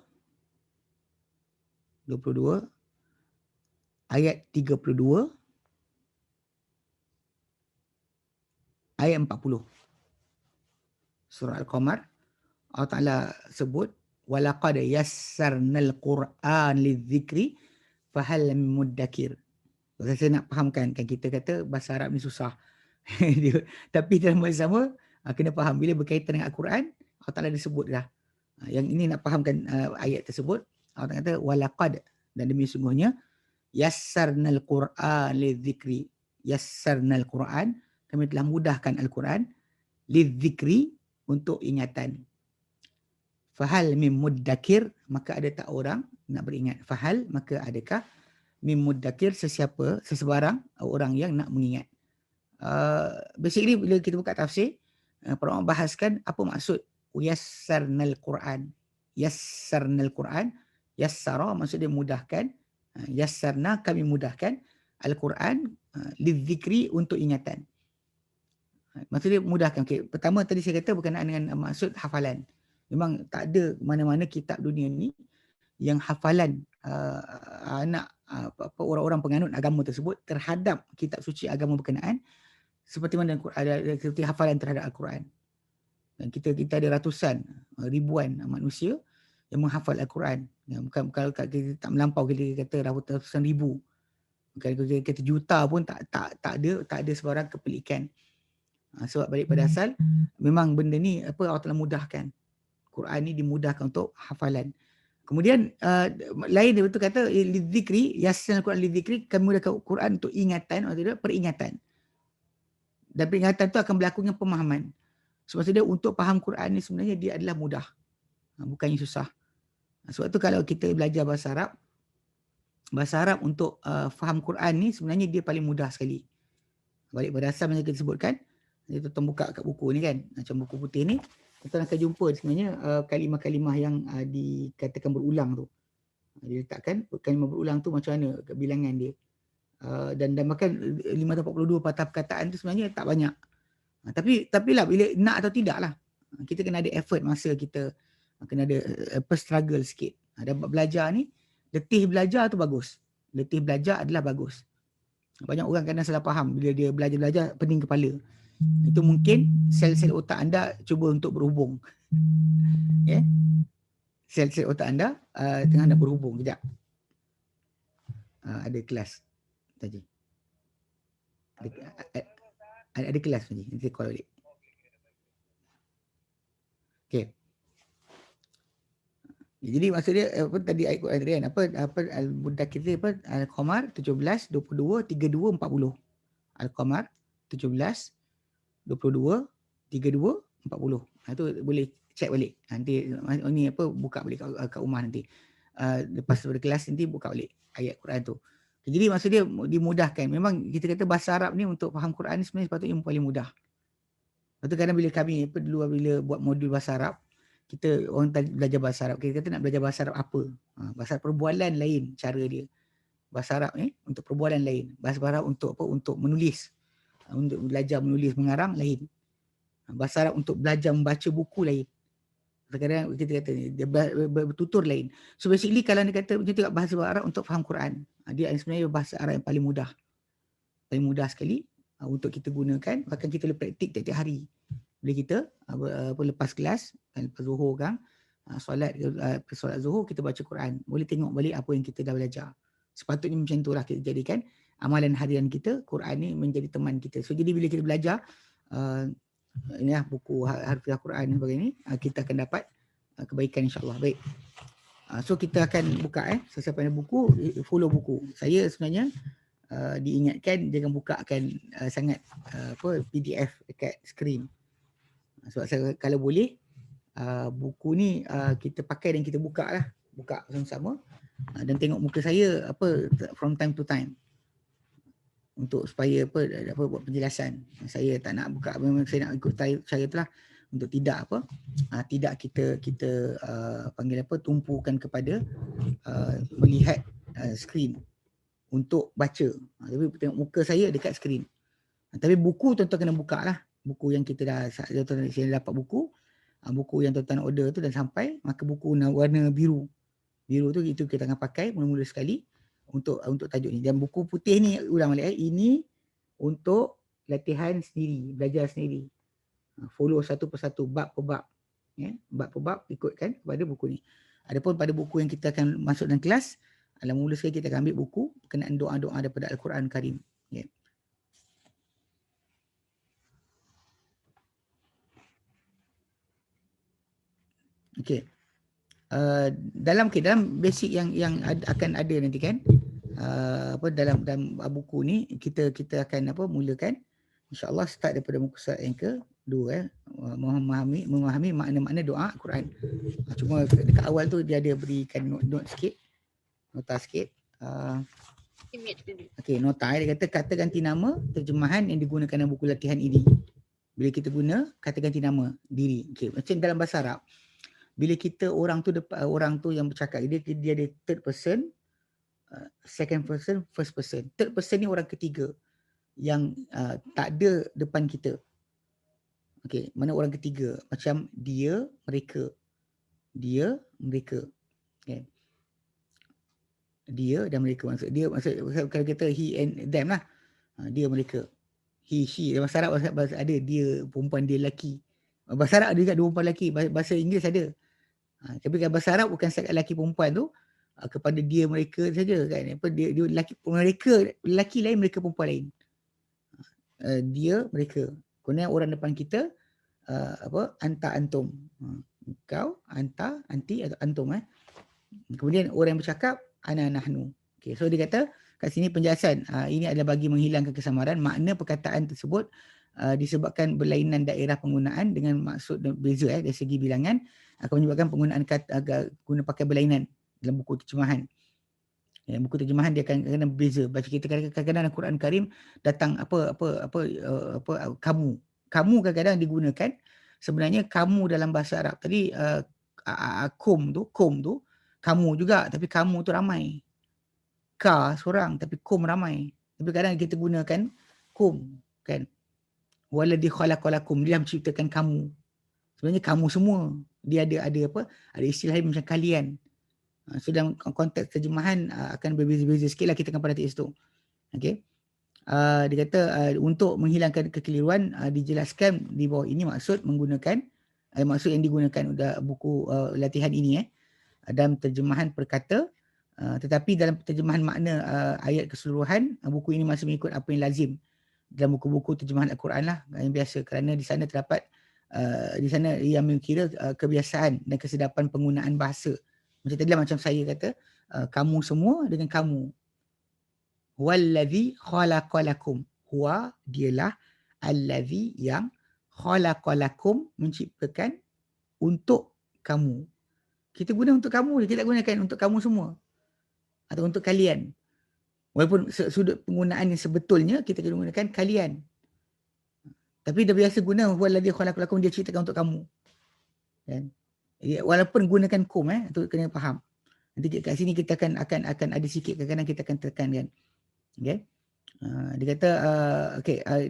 Ayat 32. Ayat 40. Surah Al-Qamar, Allah Ta'ala sebut, "Walaqad yassarnal Qur'an lidzikri fahal min muddakir." Saya nak fahamkan, kan kita kata bahasa Arab ni susah. Tapi dalam masa sama, kena faham. Bila berkaitan dengan Al-Quran, Allah Ta'ala disebut dah. Yang ini nak fahamkan ayat tersebut, Allah Ta'ala kata, "Walaqad," dan demi sungguhnya, "yassarnal Qur'an lidzikri." Yassarnal Qur'an, kami telah mudahkan Al-Quran, lidzikri, untuk ingatan. Fahal min muddakir, maka ada tak orang nak beringat. Fahal, maka adakah min muddakir, sesebarang orang yang nak mengingat. Basically bila kita buka tafsir, para ulama bahaskan apa maksud yassarnal Quran. Yassarnal Quran, yassara maksudnya mudahkan. Yassarna, kami mudahkan Al-Quran lidzikri, untuk ingatan. Maksudnya mudahkan. Okay. Pertama tadi saya kata berkenaan dengan maksud hafalan. Memang tak ada mana-mana kitab dunia ni yang hafalan orang-orang penganut agama tersebut terhadap kitab suci agama berkenaan seperti mana seperti hafalan terhadap Al-Quran. Dan kita ada ratusan, ribuan manusia yang menghafal Al-Quran. Bukan kalau kita tak melampau, kita kata ratusan ribu. Bukan kita kata juta pun tak ada sebarang kepelikan. Sebab balik pada asal, memang benda ni Allah telah mudahkan. Quran ni dimudahkan untuk hafalan. Kemudian lain dia betul kata lidzikri, yassarnal Quran lidzikri, kami mudahkan Quran untuk ingatan, maksudnya peringatan. Dan peringatan tu akan berlaku dengan pemahaman. Sebab dia untuk faham Quran ni sebenarnya dia adalah mudah. Bukannya susah. Sebab tu kalau kita belajar bahasa Arab untuk faham Quran ni sebenarnya dia paling mudah sekali. Balik pada asal macam kita sebutkan, dia tuan buka kat buku ni kan, macam buku putih ni, kita akan jumpa sebenarnya kalimah-kalimah yang dikatakan berulang tu. Dia letakkan kalimah berulang tu macam mana bilangan dia. Dan bahkan 542 patah perkataan tu sebenarnya tak banyak. Tapi lah bila nak atau tidak lah, kita kena ada effort masa kita kena ada struggle sikit. Dan belajar ni, letih belajar tu bagus. Letih belajar adalah bagus. Banyak orang kadang salah faham bila dia belajar pening kepala. Itu mungkin sel-sel otak anda cuba untuk berhubung. Ya. Sel-sel otak anda tengah nak berhubung. Kejap. Ada kelas tadi. Ada kelas tadi. Nanti call balik. Okey. Jadi maksud dia apa tadi ayat Quran tadi kan? Apa Al-Mudaththir apa? Al-Qamar 17, 22, 32, 40. Al-Qamar 17, 22, 32, 40. Itu boleh check balik. Nanti ni apa buka balik kat rumah nanti. Lepas daripada kelas nanti buka balik ayat Quran tu. Jadi maksud dia dimudahkan. Memang kita kata bahasa Arab ni untuk faham Quran ni sebenarnya sepatutnya yang paling mudah. Lepas tu kadang bila kami dulu bila buat modul bahasa Arab, kita orang belajar bahasa Arab, kita kata nak belajar bahasa Arab apa? Bahasa perbualan lain cara dia. Bahasa Arab ni untuk perbualan lain. Bahasa Arab untuk apa? Untuk menulis. Untuk belajar menulis mengarang lain. Bahasa Arab untuk belajar membaca buku lain. Kadang-kadang kita kata ni, dia bertutur lain. So basically kalau dia kata macam tu bahasa Arab untuk faham Quran, dia sebenarnya bahasa Arab yang paling mudah. Paling mudah sekali untuk kita gunakan, bahkan kita boleh praktik tiap-tiap hari. Bila kita lepas kelas, lepas zuhur kan, solat zuhur kita baca Quran. Boleh tengok balik apa yang kita dah belajar. Sepatutnya macam itulah kita jadikan amalan harian kita, Quran ni menjadi teman kita. So jadi bila kita belajar ini lah buku harfiah Quran dan sebagainya, kita akan dapat kebaikan insya-Allah. Baik. So kita akan buka sesiapa ada buku, follow buku. Saya sebenarnya diingatkan jangan bukakan sangat PDF dekat skrin. Sebab saya kalau boleh buku ni kita pakai dan kita buka lah. Buka sama-sama dan tengok muka saya from time to time. Untuk supaya buat penjelasan. Saya tak nak buka, memang saya nak ikut cara itulah untuk tidak tidak kita panggil tumpukan kepada melihat skrin untuk baca. Tapi tengok muka saya dekat skrin. Tapi buku tuan-tuan kena buka lah. Buku yang kita saya dapat buku yang tuan-tuan order tu dan sampai, maka buku warna biru. Biru tu itu kita akan pakai mula-mula sekali untuk tajuk ni. Dan buku putih ni ulang balik ini untuk latihan sendiri, belajar sendiri. Follow satu persatu, bab per bab. Bab per bab ikutkan kepada buku ni. Adapun pada buku yang kita akan masuk dalam kelas, mula sekali kita akan ambil buku berkenaan doa-doa daripada Al-Quran Karim. Okey. Dalam basic yang akan ada nanti kan, dalam buku ni kita akan mulakan insya-Allah start daripada muka surat yang ke-2 memahami makna-makna doa Quran. Cuma dekat awal tu dia ada berikan note sikit, nota sikit. Okey, nota dia kata kata ganti nama terjemahan yang digunakan dalam buku latihan ini. Bila kita guna kata ganti nama diri. Okey, macam dalam bahasa Arab bila kita orang tu yang bercakap dia ada third person, second person, first person. Third person ni orang ketiga yang tak ada depan kita. Okey, mana orang ketiga? Macam dia, mereka. Dia, mereka. Okay. Dia dan mereka. Maksud kalau kita he and them lah. Dia, mereka. He, she. Bahasa Arab ada dia perempuan, dia lelaki. Bahasa Arab ada juga dua perempuan lelaki. Bahasa Inggeris ada. Tapi kalau bahasa Arab bukan setakat lelaki perempuan tu, kepada dia, mereka saja kan. Dia lelaki, mereka lelaki lain, mereka perempuan lain. Dia, mereka. Kemudian orang depan kita anta, antum. Kau, anta, anti atau antum. Kemudian orang yang bercakap ana, nahnu. Okay, so dia kata kat sini penjelasan ini adalah bagi menghilangkan kesamaran makna perkataan tersebut disebabkan berlainan daerah penggunaan dengan maksud dan beza dari segi bilangan akan menyebabkan penggunaan kata guna pakai berlainan dalam buku terjemahan. Buku terjemahan dia akan kena berbeza. Baca kita kadang-kadang Al-Quran Karim datang kamu. Kamu kadang-kadang digunakan sebenarnya kamu dalam bahasa Arab. Tadi kum tu kamu juga, tapi kamu tu ramai. Ka seorang tapi kum ramai. Tapi kadang kita gunakan kum kan. Waladhi khalaqalakum, dia menciptakan kamu. Sebenarnya kamu semua. Dia ada ada istilah macam kalian. So dalam konteks terjemahan akan berbeza-beza sikit lah, kita akan perhati situ. Okay. Dia kata untuk menghilangkan kekeliruan dijelaskan di bawah ini maksud menggunakan maksud yang digunakan buku latihan ini dalam terjemahan perkata, tetapi dalam terjemahan makna ayat keseluruhan buku ini masih mengikut apa yang lazim dalam buku-buku terjemahan Al-Quran lah yang biasa, kerana di sana terdapat di sana yang mengkira kebiasaan dan kesedapan penggunaan bahasa. Macam tadi lah, macam saya kata kamu semua dengan kamu. Wallazi khalaqalakum, huwa dialah allazi yang khalaqalakum menciptakan untuk kamu. Kita guna untuk kamu, kita tak gunakan untuk kamu semua atau untuk kalian. Walaupun sudut penggunaan yang sebetulnya kita gunakan kalian. Tapi dah biasa guna wallazi khalaqalakum, dia ciptakan untuk kamu. Kan? Walaupun gunakan kum tu kena faham. Nanti kat sini kita akan ada sikit, kadang-kadang kita akan tekankan. Okay. Dia kata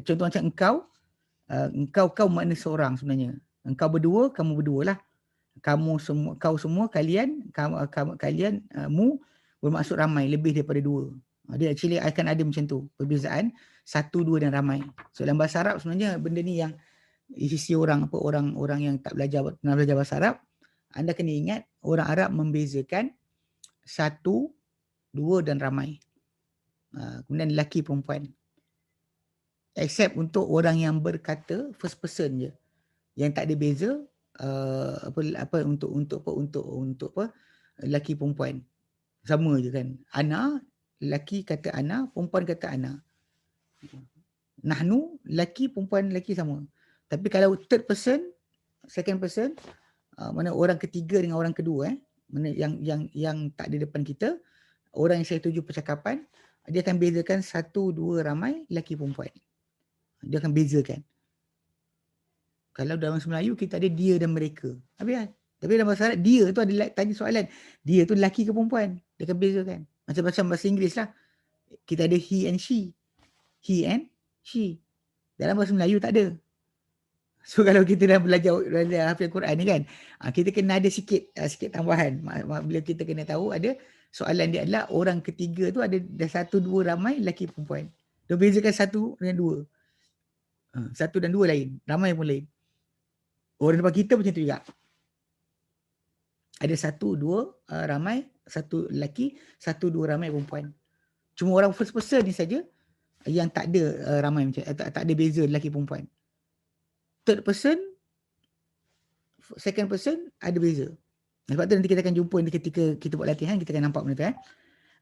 contoh macam engkau makna seorang sebenarnya. Engkau berdua, kamu berdua lah. Kamu semua, kau semua, kalian, kalian, mu bermaksud ramai, lebih daripada dua. Dia actually akan ada macam tu, perbezaan satu, dua dan ramai. So dalam bahasa Arab sebenarnya benda ni yang sisi orang yang tak pernah belajar bahasa Arab, anda kena ingat orang Arab membezakan satu, dua dan ramai. Kemudian lelaki perempuan. Except untuk orang yang berkata first person je, yang tak ada beza untuk lelaki perempuan. Sama je kan. Ana, lelaki kata ana, perempuan kata ana. Nahnu, lelaki perempuan lelaki sama. Tapi kalau third person, second person, mana orang ketiga dengan orang kedua, mana yang tak ada depan kita, orang yang saya tuju percakapan, dia akan bezakan satu, dua ramai, lelaki perempuan. Dia akan bezakan. Kalau dalam bahasa Melayu kita ada dia dan mereka. Tapi dalam bahasa Arab dia tu ada tanya soalan. Dia tu lelaki ke perempuan? Dia akan bezakan. Macam bahasa Inggeris lah. Kita ada he and she. He and she. Dalam bahasa Melayu tak ada. So kalau kita dah belajar hafiz Quran ni kan, kita kena ada sikit tambahan. Bila kita kena tahu ada soalan dia adalah orang ketiga tu ada satu, dua ramai, lelaki perempuan. Dia bezakan satu dengan dua. Satu dan dua lain. Ramai pun lain. Orang depan kita macam tu juga. Ada satu, dua ramai, satu lelaki, satu, dua ramai perempuan. Cuma orang first person ni saja yang tak ada ramai macam tak ada beza lelaki perempuan. Third person, second person ada beza. Sebab tu nanti kita akan jumpa ketika kita buat latihan, kita akan nampak benda tu.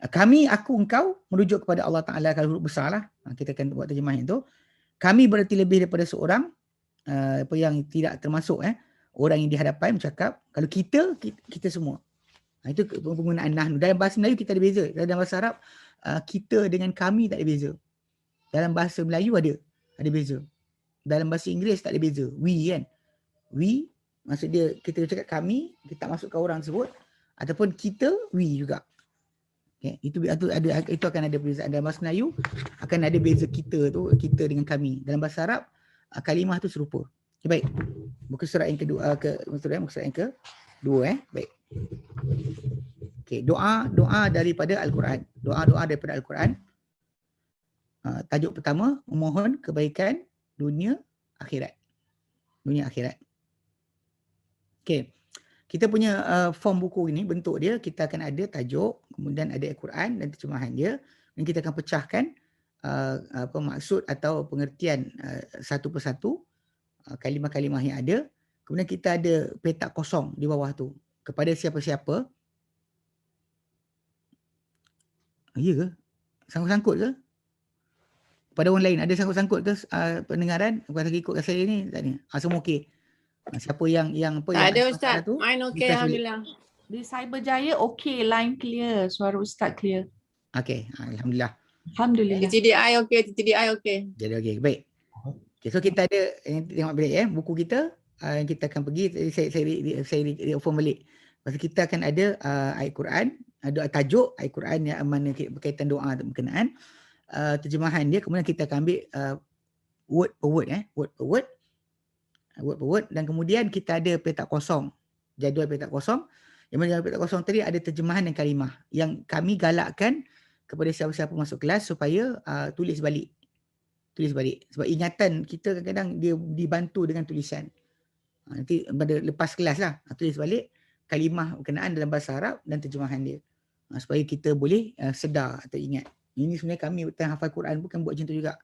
Kami, aku, engkau merujuk kepada Allah Ta'ala kalau huruf besar lah. Kita akan buat terjemahan itu. Kami berarti lebih daripada seorang yang tidak termasuk orang yang di hadapan bercakap. Kalau kita semua. Itu penggunaan nahnu. Dalam bahasa Melayu kita ada beza. Dalam bahasa Arab kita dengan kami tak ada beza. Dalam bahasa Melayu ada beza. Dalam bahasa Inggeris tak ada beza. We kan. We maksud dia kita cakap kami, kita tak masukkan orang tersebut, ataupun kita, we juga. Okay. Itu akan ada perbezaan. Dalam bahasa Melayu akan ada beza kita dengan kami. Dalam bahasa Arab kalimah tu serupa. Okay, baik. Muka surat yang kedua muka surat yang kedua baik. Okay, doa daripada Al-Quran. Doa daripada Al-Quran. Tajuk pertama, memohon kebaikan dunia akhirat. Dunia akhirat. Okay. Kita punya form buku ini, bentuk dia, kita akan ada tajuk, kemudian ada Al-Quran dan terjemahan dia, dan kita akan pecahkan maksud atau pengertian satu persatu kalimah-kalimah yang ada. Kemudian kita ada petak kosong di bawah tu. Kepada siapa-siapa. Ya ke? Sangkut-sangkut ke? Pada orang lain ada sangkut-sangkut ke pendengaran? Bukan ikut kat saya ni tak ni. Semua okey. Siapa yang apa Tak yang ada ada Ustaz. masalah tu? Mine okey Request balik. alhamdulillah. Di Cyberjaya okey, line clear, suara Ustaz clear. Okey, alhamdulillah. Alhamdulillah. TTDI okey, TTDI okey. Jadi okey, baik. Okay, so kita ada tengok balik buku kita yang kita akan pergi, saya open balik. Pasal kita akan ada ayat Quran, ada tajuk ayat Quran yang mana berkaitan doa berkenaan, terjemahan dia, kemudian kita akan ambil word per word, dan kemudian kita ada petak kosong, jadual petak kosong. Yang mana jadual petak kosong tadi ada terjemahan dan kalimah yang kami galakkan kepada siapa-siapa masuk kelas supaya tulis balik. Sebab ingatan kita kadang-kadang dia dibantu dengan tulisan. Nanti pada lepas kelas lah, tulis balik kalimah berkenaan dalam bahasa Arab dan terjemahan dia. Supaya kita boleh sedar atau ingat. Ini sebenarnya kami tengah hafal Quran bukan buat macam tu juga.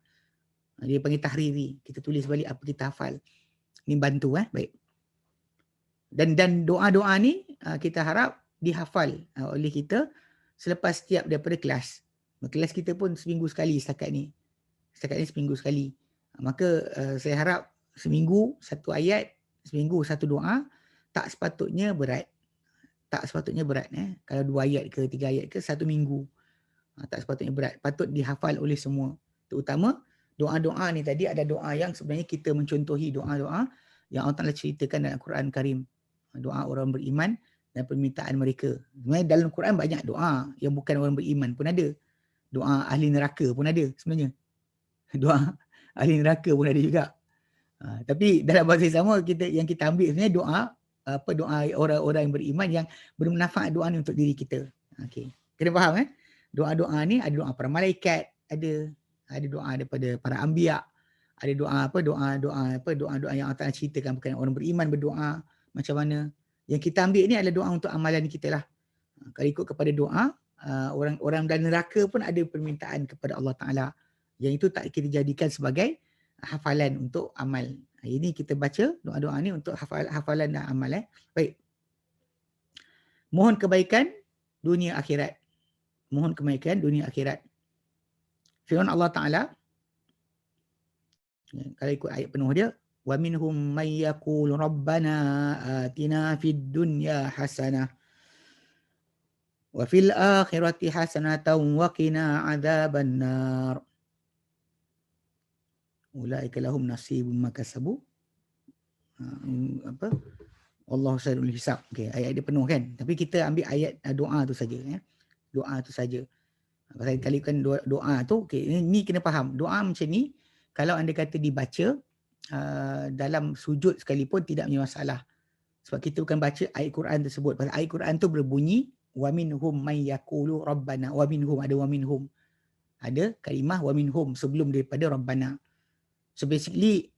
Dia panggil tahriri. Kita tulis balik apa kita hafal. Ini bantu baik. Dan doa-doa ni kita harap dihafal oleh kita selepas setiap daripada kelas. Kelas kita pun seminggu sekali setakat ni. Seminggu sekali. Maka saya harap seminggu satu ayat, seminggu satu doa, tak sepatutnya berat. Kalau 2 ayat ke 3 ayat ke 1 minggu. Tak sepatutnya berat. Patut dihafal oleh semua. Terutama doa-doa ni tadi ada doa yang sebenarnya kita mencontohi doa-doa yang Allah Ta'ala ceritakan dalam Quran Karim. Doa orang beriman dan permintaan mereka. Sebenarnya dalam Quran banyak doa yang bukan orang beriman pun ada. Doa ahli neraka pun ada sebenarnya. Doa ahli neraka pun ada juga. Tapi dalam bahasa yang sama yang kita ambil sebenarnya doa orang-orang yang beriman yang bermanfaat doa ni untuk diri kita. Okey. Kena faham doa-doa ni ada doa para malaikat, ada doa daripada para anbiya, ada doa yang Allah ceritakan berkenaan orang beriman berdoa macam mana. Yang kita ambil ni adalah doa untuk amalan kita lah. Kalau ikut kepada doa, orang dalam neraka pun ada permintaan kepada Allah Ta'ala. Yang itu tak kita jadikan sebagai hafalan untuk amal. Ini kita baca doa-doa ni untuk hafalan dan amal. Baik. Mohon kebaikan dunia akhirat. Firman Allah Ta'ala, kalau ikut ayat penuh dia, wa minhum may yaqul rabbana atina fid dunya hasanah wa fil akhirati hasanatan wa qina adzabannar. Ulaika lahum nasibun makasabu. Wallahu khairul hisab. Okey, ayat dia penuh kan. Tapi kita ambil ayat doa tu saja Doa tu saja. Pasal kali kan doa tu okey, ni kena faham. Doa macam ni kalau anda kata dibaca dalam sujud sekalipun tidak punya masalah. Sebab kita bukan baca ayat Quran tersebut. Pasal ayat Quran tu berbunyi wa minhum may yaqulu rabbana. Wa minhum, ada wa minhum. Ada kalimah wa minhum sebelum daripada rabbana. So basically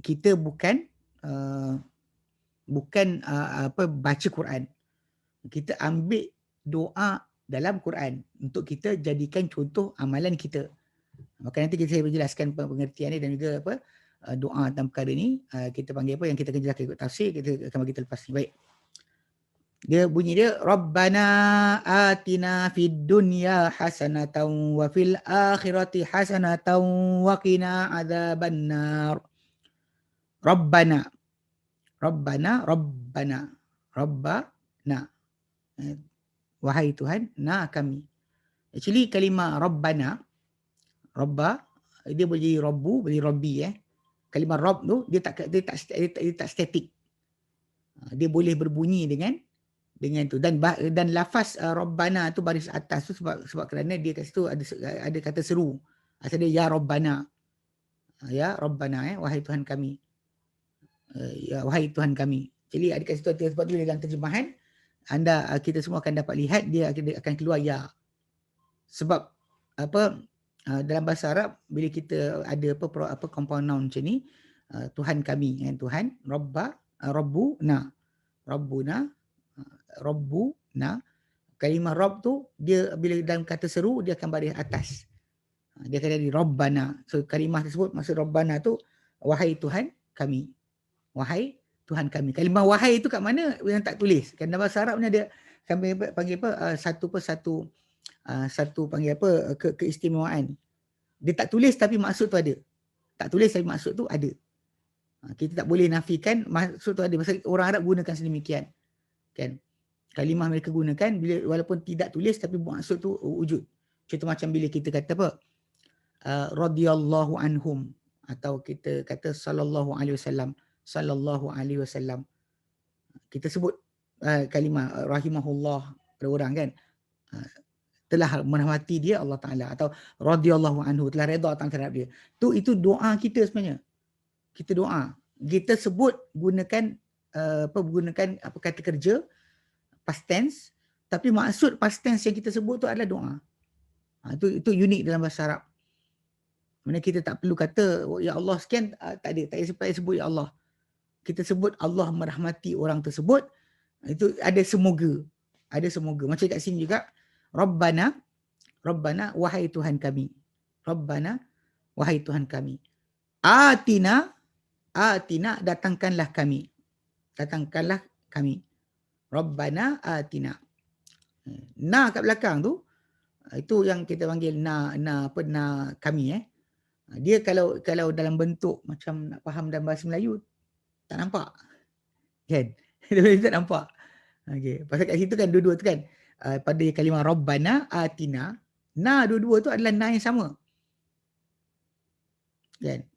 kita bukan baca Quran. Kita ambil doa dalam Quran untuk kita jadikan contoh amalan kita. Maka nanti saya berjelaskan pengertian ni dan juga doa tentang perkara ni. Kita panggil apa yang kita akan jelaskan ikut tafsir, kita akan bagi terlepas ni. Baik. Dia bunyi dia Rabbana atina fid dunya hasanatan wa fil akhirati hasanatan wa qina adzabannar. Rabbana. Wahai Tuhan, kami. Actually kalimah Rabbana, Rabba, dia boleh jadi Rabbu, boleh Rabbi Kalimah Rabb tu dia tak statik. Dia boleh berbunyi dengan tu dan lafaz Rabbana tu baris atas tu sebab kerana dia kat situ ada kata seru. Asal dia ya Rabbana. Ya Rabbana wahai Tuhan kami. Ya wahai Tuhan kami. Jadi ada kat situ sebab tu dalam terjemahan kita semua akan dapat lihat dia akan keluar ya. Sebab dalam bahasa Arab bila kita ada compound noun macam ni, Tuhan kami Tuhan, Rabbuna, kalimah Rabb tu dia bila dalam kata seru dia akan baris atas. Dia akan jadi Rabbana. So kalimah tersebut maksud Rabbana tu wahai Tuhan kami. Wahai Tuhan kami. Kalimah wahai itu kat mana yang tak tulis. Kan dalam bahasa Arab ni ada panggil satu panggil keistimewaan. Dia tak tulis tapi maksud tu ada. Tak tulis tapi maksud tu ada. Kita tak boleh nafikan maksud tu ada. Pasal orang Arab gunakan sedemikian. Kan? Kalimah mereka gunakan walaupun tidak tulis tapi maksud tu wujud. Contoh macam bila kita kata apa? Radhiyallahu anhum, atau kita kata sallallahu alaihi wasallam, sallallahu alaihi wasallam. Kita sebut kalimah rahimahullah pada orang kan. Telah merahmati dia Allah Taala, atau radhiyallahu anhu, telah redha terhadap dia. Itu doa kita sebenarnya. Kita doa. Kita sebut gunakan kata kerja past tense, tapi maksud past tense yang kita sebut tu adalah doa. Itu unik dalam bahasa Arab. Mana kita tak perlu kata ya Allah sekian, tak ada, tak payah sebut ya Allah. Kita sebut Allah merahmati orang tersebut, itu ada semoga. Ada semoga. Macam kat sini juga Rabbana, Rabbana wahai Tuhan kami. Rabbana wahai Tuhan kami. Atina, atina datangkanlah kami. Datangkanlah kami. Rabbana atina. Na kat belakang tu, itu yang kita panggil na kami Dia kalau dalam bentuk macam nak faham dalam bahasa Melayu tak nampak. Kan? Dia tak nampak. Okey, pasal kat situ kan dua-dua tu kan pada kalimah Rabbana atina, na dua-dua tu adalah na yang sama. Kan?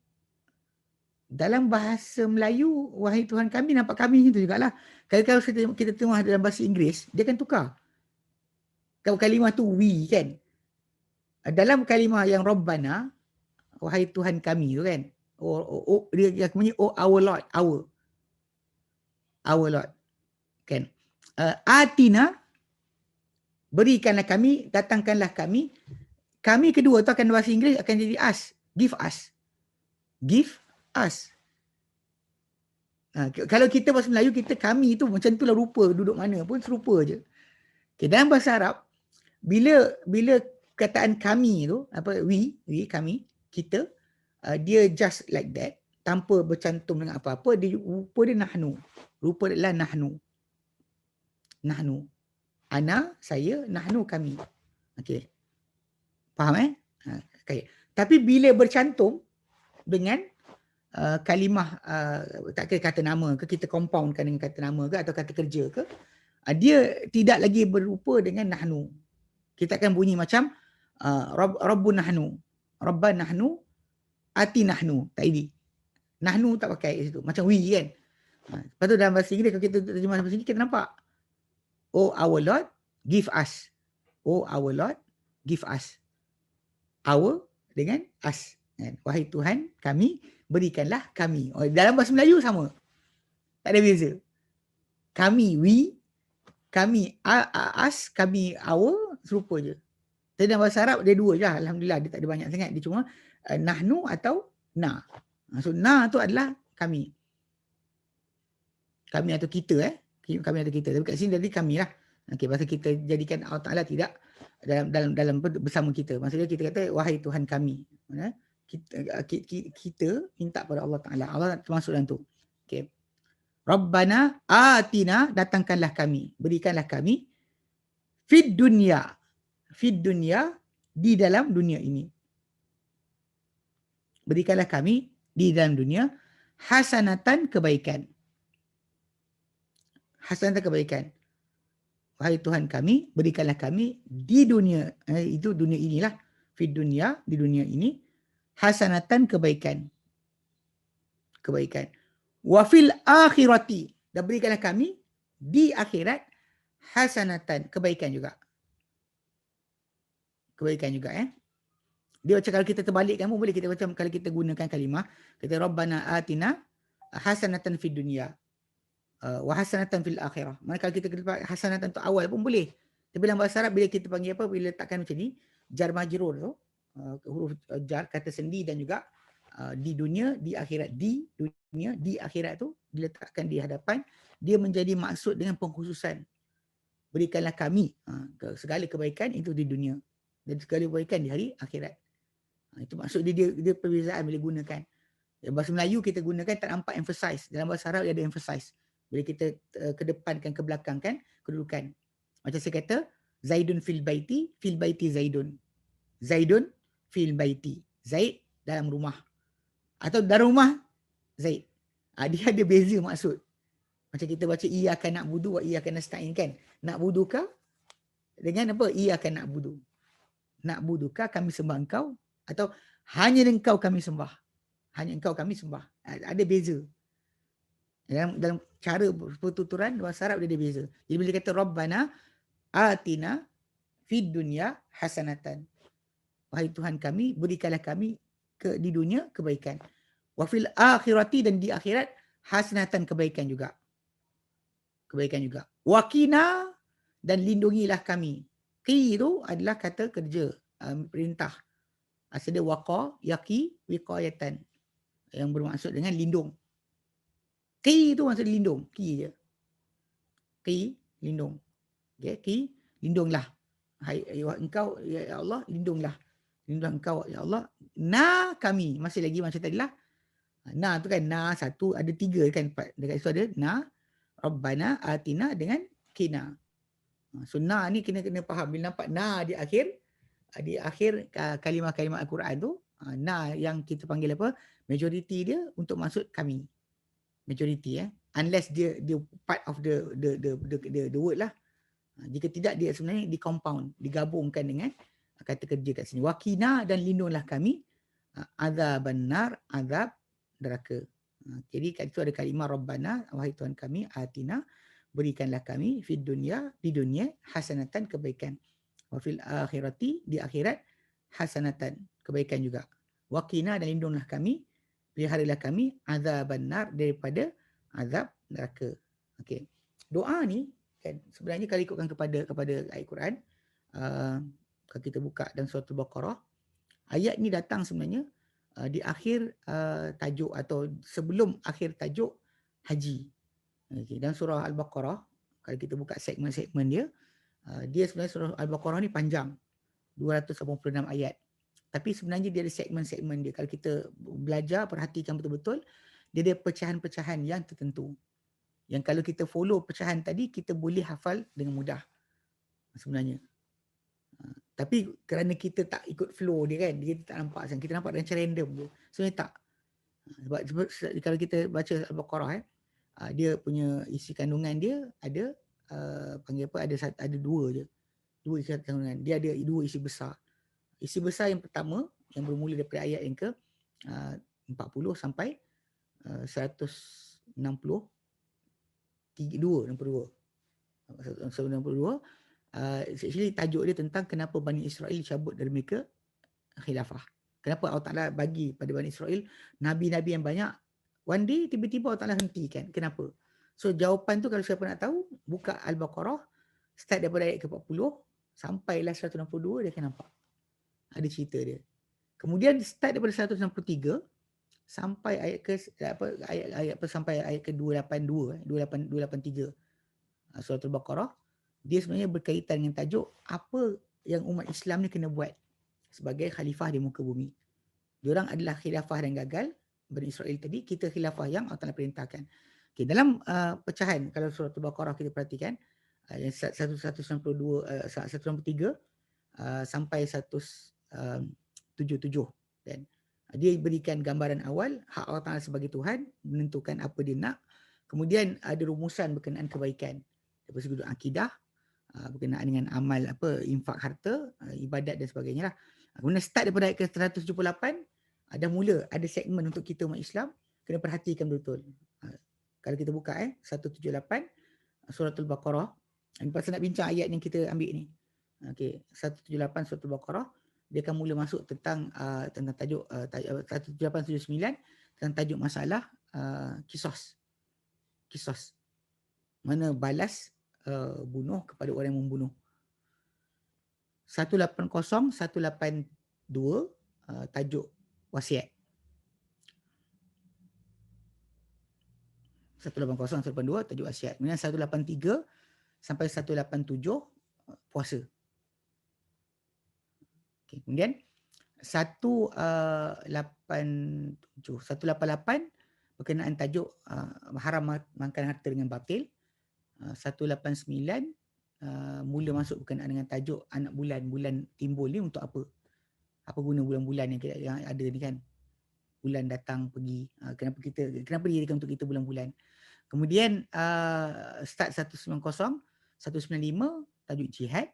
Dalam bahasa Melayu wahai Tuhan kami, nampak kami itu jugalah. Kalau kita tengok dalam bahasa Inggeris, dia kan tukar. Kalau kalimah tu we kan. Dalam kalimah yang Rabbana, wahai Tuhan kami tu kan. Dia bunyi our Lord, our Lord. Kan? Atina, berikanlah kami, datangkanlah kami. Kami kedua tu akan bahasa Inggeris akan jadi us, give us. Give us. Kalau kita bahasa Melayu, kita kami tu macam itulah rupa, duduk mana pun serupa je. Okay, dalam bahasa Arab, bila kataan kami tu, we kami, kita, dia just like that, tanpa bercantum dengan apa-apa, dia rupa dia nahnu. Rupa dia adalah nahnu. Nahnu. Ana, saya, nahnu, kami. Okey. Faham Okay. Tapi bila bercantum dengan kalimah, tak kira kata nama ke, kita compoundkan dengan kata nama ke atau kata kerja ke, dia tidak lagi berupa dengan nahnu. Kita akan bunyi macam Rabbun nahnu, Rabban nahnu, ati nahnu. Tak ini. Nahnu tak pakai kat situ. Macam we kan. Lepas tu dalam bahasa Inggeris, kalau kita terjemah bahasa Inggeris, kita nampak. Oh our Lord, give us. Oh our Lord, give us. Our dengan us. Wahai Tuhan kami, berikanlah kami. Dalam bahasa Melayu sama. Tak ada beza. Kami, we. Kami, us. Kami, our. Serupa je. Tapi dalam bahasa Arab, dia dua je. Alhamdulillah, dia tak ada banyak sangat. Dia cuma nahnu atau na. So, na tu adalah kami. Kami atau kita kami atau kita. Tapi kat sini jadi kami lah. Okey, pasal kita jadikan Allah Ta'ala tidak dalam bersama kita. Maksudnya kita kata wahai Tuhan kami. Kita minta pada Allah Ta'ala. Allah termasuk dalam tu. Okey. Rabbana atina, datangkanlah kami, berikanlah kami fid dunya. Fid dunya, di dalam dunia ini. Berikanlah kami di dalam dunia hasanatan, kebaikan. Hasanatan, kebaikan. Wahai Tuhan kami, berikanlah kami di dunia, itu dunia inilah, fid dunya, di dunia ini, hasanatan, kebaikan. Kebaikan. Wa fil akhirati, dan berikanlah kami di akhirat hasanatan, kebaikan juga. Kebaikan juga Dia macam kalau kita terbalikkan pun boleh, kita macam kalau kita gunakan kalimah, kita Rabbana atina hasanatan fid dunya wa hasanatan fil akhirah. Maka kalau kita kata hasanatan tu awal pun boleh. Tapi dalam bahasa Arab bila kita panggil apa, bila letakkan macam ni, jar majrur tu, huruf jar, kata sendi dan juga di dunia, di akhirat. Di dunia, di akhirat tu diletakkan di hadapan, dia menjadi maksud dengan pengkhususan. Berikanlah kami segala kebaikan itu di dunia dan segala kebaikan di hari akhirat. Itu maksud dia perbezaan bila gunakan. Dalam bahasa Melayu kita gunakan tak nampak emphasize. Dalam bahasa Arab dia ada emphasize. Bila kita kedepankan, kebelakangkan kedudukan. Macam saya kata, Zaidun fil baiti Zaidun. Zaidun fil baiti. Zaid dalam rumah. Atau dalam rumah Zaid. Dia ada beza maksud. Macam kita baca iyyaka na'budu wa iyyaka nasta'in kan. Na'buduka dengan apa? Iyyaka na'budu. Na'buduka kami sembah engkau atau hanya engkau kami sembah. Hanya engkau kami sembah. Ada beza. Dalam cara pertuturan bahasa Arab dia ada beza. Jadi bila kata Rabbana atina fid dunya hasanatan. Wahai Tuhan kami, berikanlah kami di dunia kebaikan. Wa fil akhirati, dan di akhirat hasanatan, kebaikan juga. Kebaikan juga. Wakina, dan lindungilah kami. Qi itu adalah kata kerja, perintah. Asal dia waqa, yaqi, wiqayatan. Yang bermaksud dengan lindung. Qi itu maksud lindung. Qi je. Qi, lindung. Okay, qi, lindunglah. Hai engkau, ya Allah, lindunglah. Lindunglah engkau, ya Allah. Na kami. Masih lagi macam tadi lah. Na tu kan, na satu, ada tiga kan. Dekat situ ada na, Rabbana, atina dengan kina. So na ni kena faham. Bila nampak na di akhir kalimah-kalimah Al-Quran tu, na yang kita panggil apa? Majority dia untuk maksud kami. Majority unless dia part of the word lah. Jika tidak, dia sebenarnya di-compound, digabungkan dengan kata kerja kat sini. Wakina, dan lindunglah kami azaban nar, azab neraka. Jadi kat situ ada kalimah Rabbana, wahai Tuhan kami, atina, berikanlah kami fid dunya, di dunia, hasanatan, kebaikan. Wa fil akhirati, di akhirat, hasanatan, kebaikan juga. Wakina, dan lindunglah kami, peliharalah kami azaban nar, daripada azab neraka. Okey. Doa ni kan sebenarnya kalau ikutkan kepada ayat Quran, kalau kita buka dalam surah Al-Baqarah, ayat ni datang sebenarnya di akhir tajuk atau sebelum akhir tajuk haji. Okay. Dalam surah Al-Baqarah, kalau kita buka segmen-segmen dia, dia sebenarnya surah Al-Baqarah ni panjang, 286 ayat. Tapi sebenarnya dia ada segmen-segmen dia. Kalau kita belajar, perhatikan betul-betul, dia ada pecahan-pecahan yang tertentu. Yang kalau kita follow pecahan tadi, kita boleh hafal dengan mudah sebenarnya. Tapi kerana kita tak ikut flow dia kan, kita tak nampak. Kita nampak dengan cara random je. Sebenarnya tak. Sebab kalau kita baca Al-Baqarah, dia punya isi kandungan dia ada, panggil apa, ada dua je. Dua isi kandungan. Dia ada dua isi besar. Isi besar yang pertama, yang bermula daripada ayat yang ke 40 sampai 162, 162. Actually tajuk dia tentang kenapa Bani Israel cabut dari mereka khilafah. Kenapa Allah Ta'ala bagi pada Bani Israel Nabi-Nabi yang banyak, one day tiba-tiba Allah Ta'ala hentikan. Kenapa? So jawapan tu kalau siapa nak tahu, buka Al-Baqarah, start daripada ayat ke-40 sampailah 162, dia akan nampak. Ada cerita dia. Kemudian start daripada 163 sampai ayat ke sampai ayat ke 282, 283 surah Al-Baqarah, dia sebenarnya berkaitan dengan tajuk apa yang umat Islam ni kena buat sebagai khalifah di muka bumi. Diorang adalah khilafah yang gagal, Bani Israel tadi, kita khilafah yang Allah Ta'ala perintahkan. Okay, dalam pecahan, kalau surah Al-Baqarah kita perhatikan, yang 193 sampai 177, dan dia berikan gambaran awal, hak Allah Ta'ala sebagai Tuhan, menentukan apa dia nak. Kemudian ada rumusan berkenaan kebaikan. Daripada sudut akidah, berkenaan dengan amal, infak harta, ibadat dan sebagainya lah. Kemudian start daripada ayat ke 178, dah mula ada segmen untuk kita umat Islam, kena perhatikan betul-betul. Kalau kita buka 178, surah Al-Baqarah, pasal nak bincang ayat yang kita ambil ni. Okay, 178 surah Al-Baqarah, dia akan mula masuk tentang tajuk 178-179 tentang tajuk masalah kisos. Mana balas bunuh kepada orang yang membunuh. 180-182 tajuk wasiat. 180-182 tajuk wasiat. Kemudian 183 sampai 187 puasa. Okay. Kemudian 188 berkenaan tajuk haram makan harta dengan batil. 189 mula masuk berkenaan dengan tajuk anak bulan timbul ni untuk apa apa guna bulan-bulan yang ada ni kan. Bulan datang pergi. Kenapa dirikan untuk kita bulan-bulan. Kemudian start 190, 195 tajuk jihad.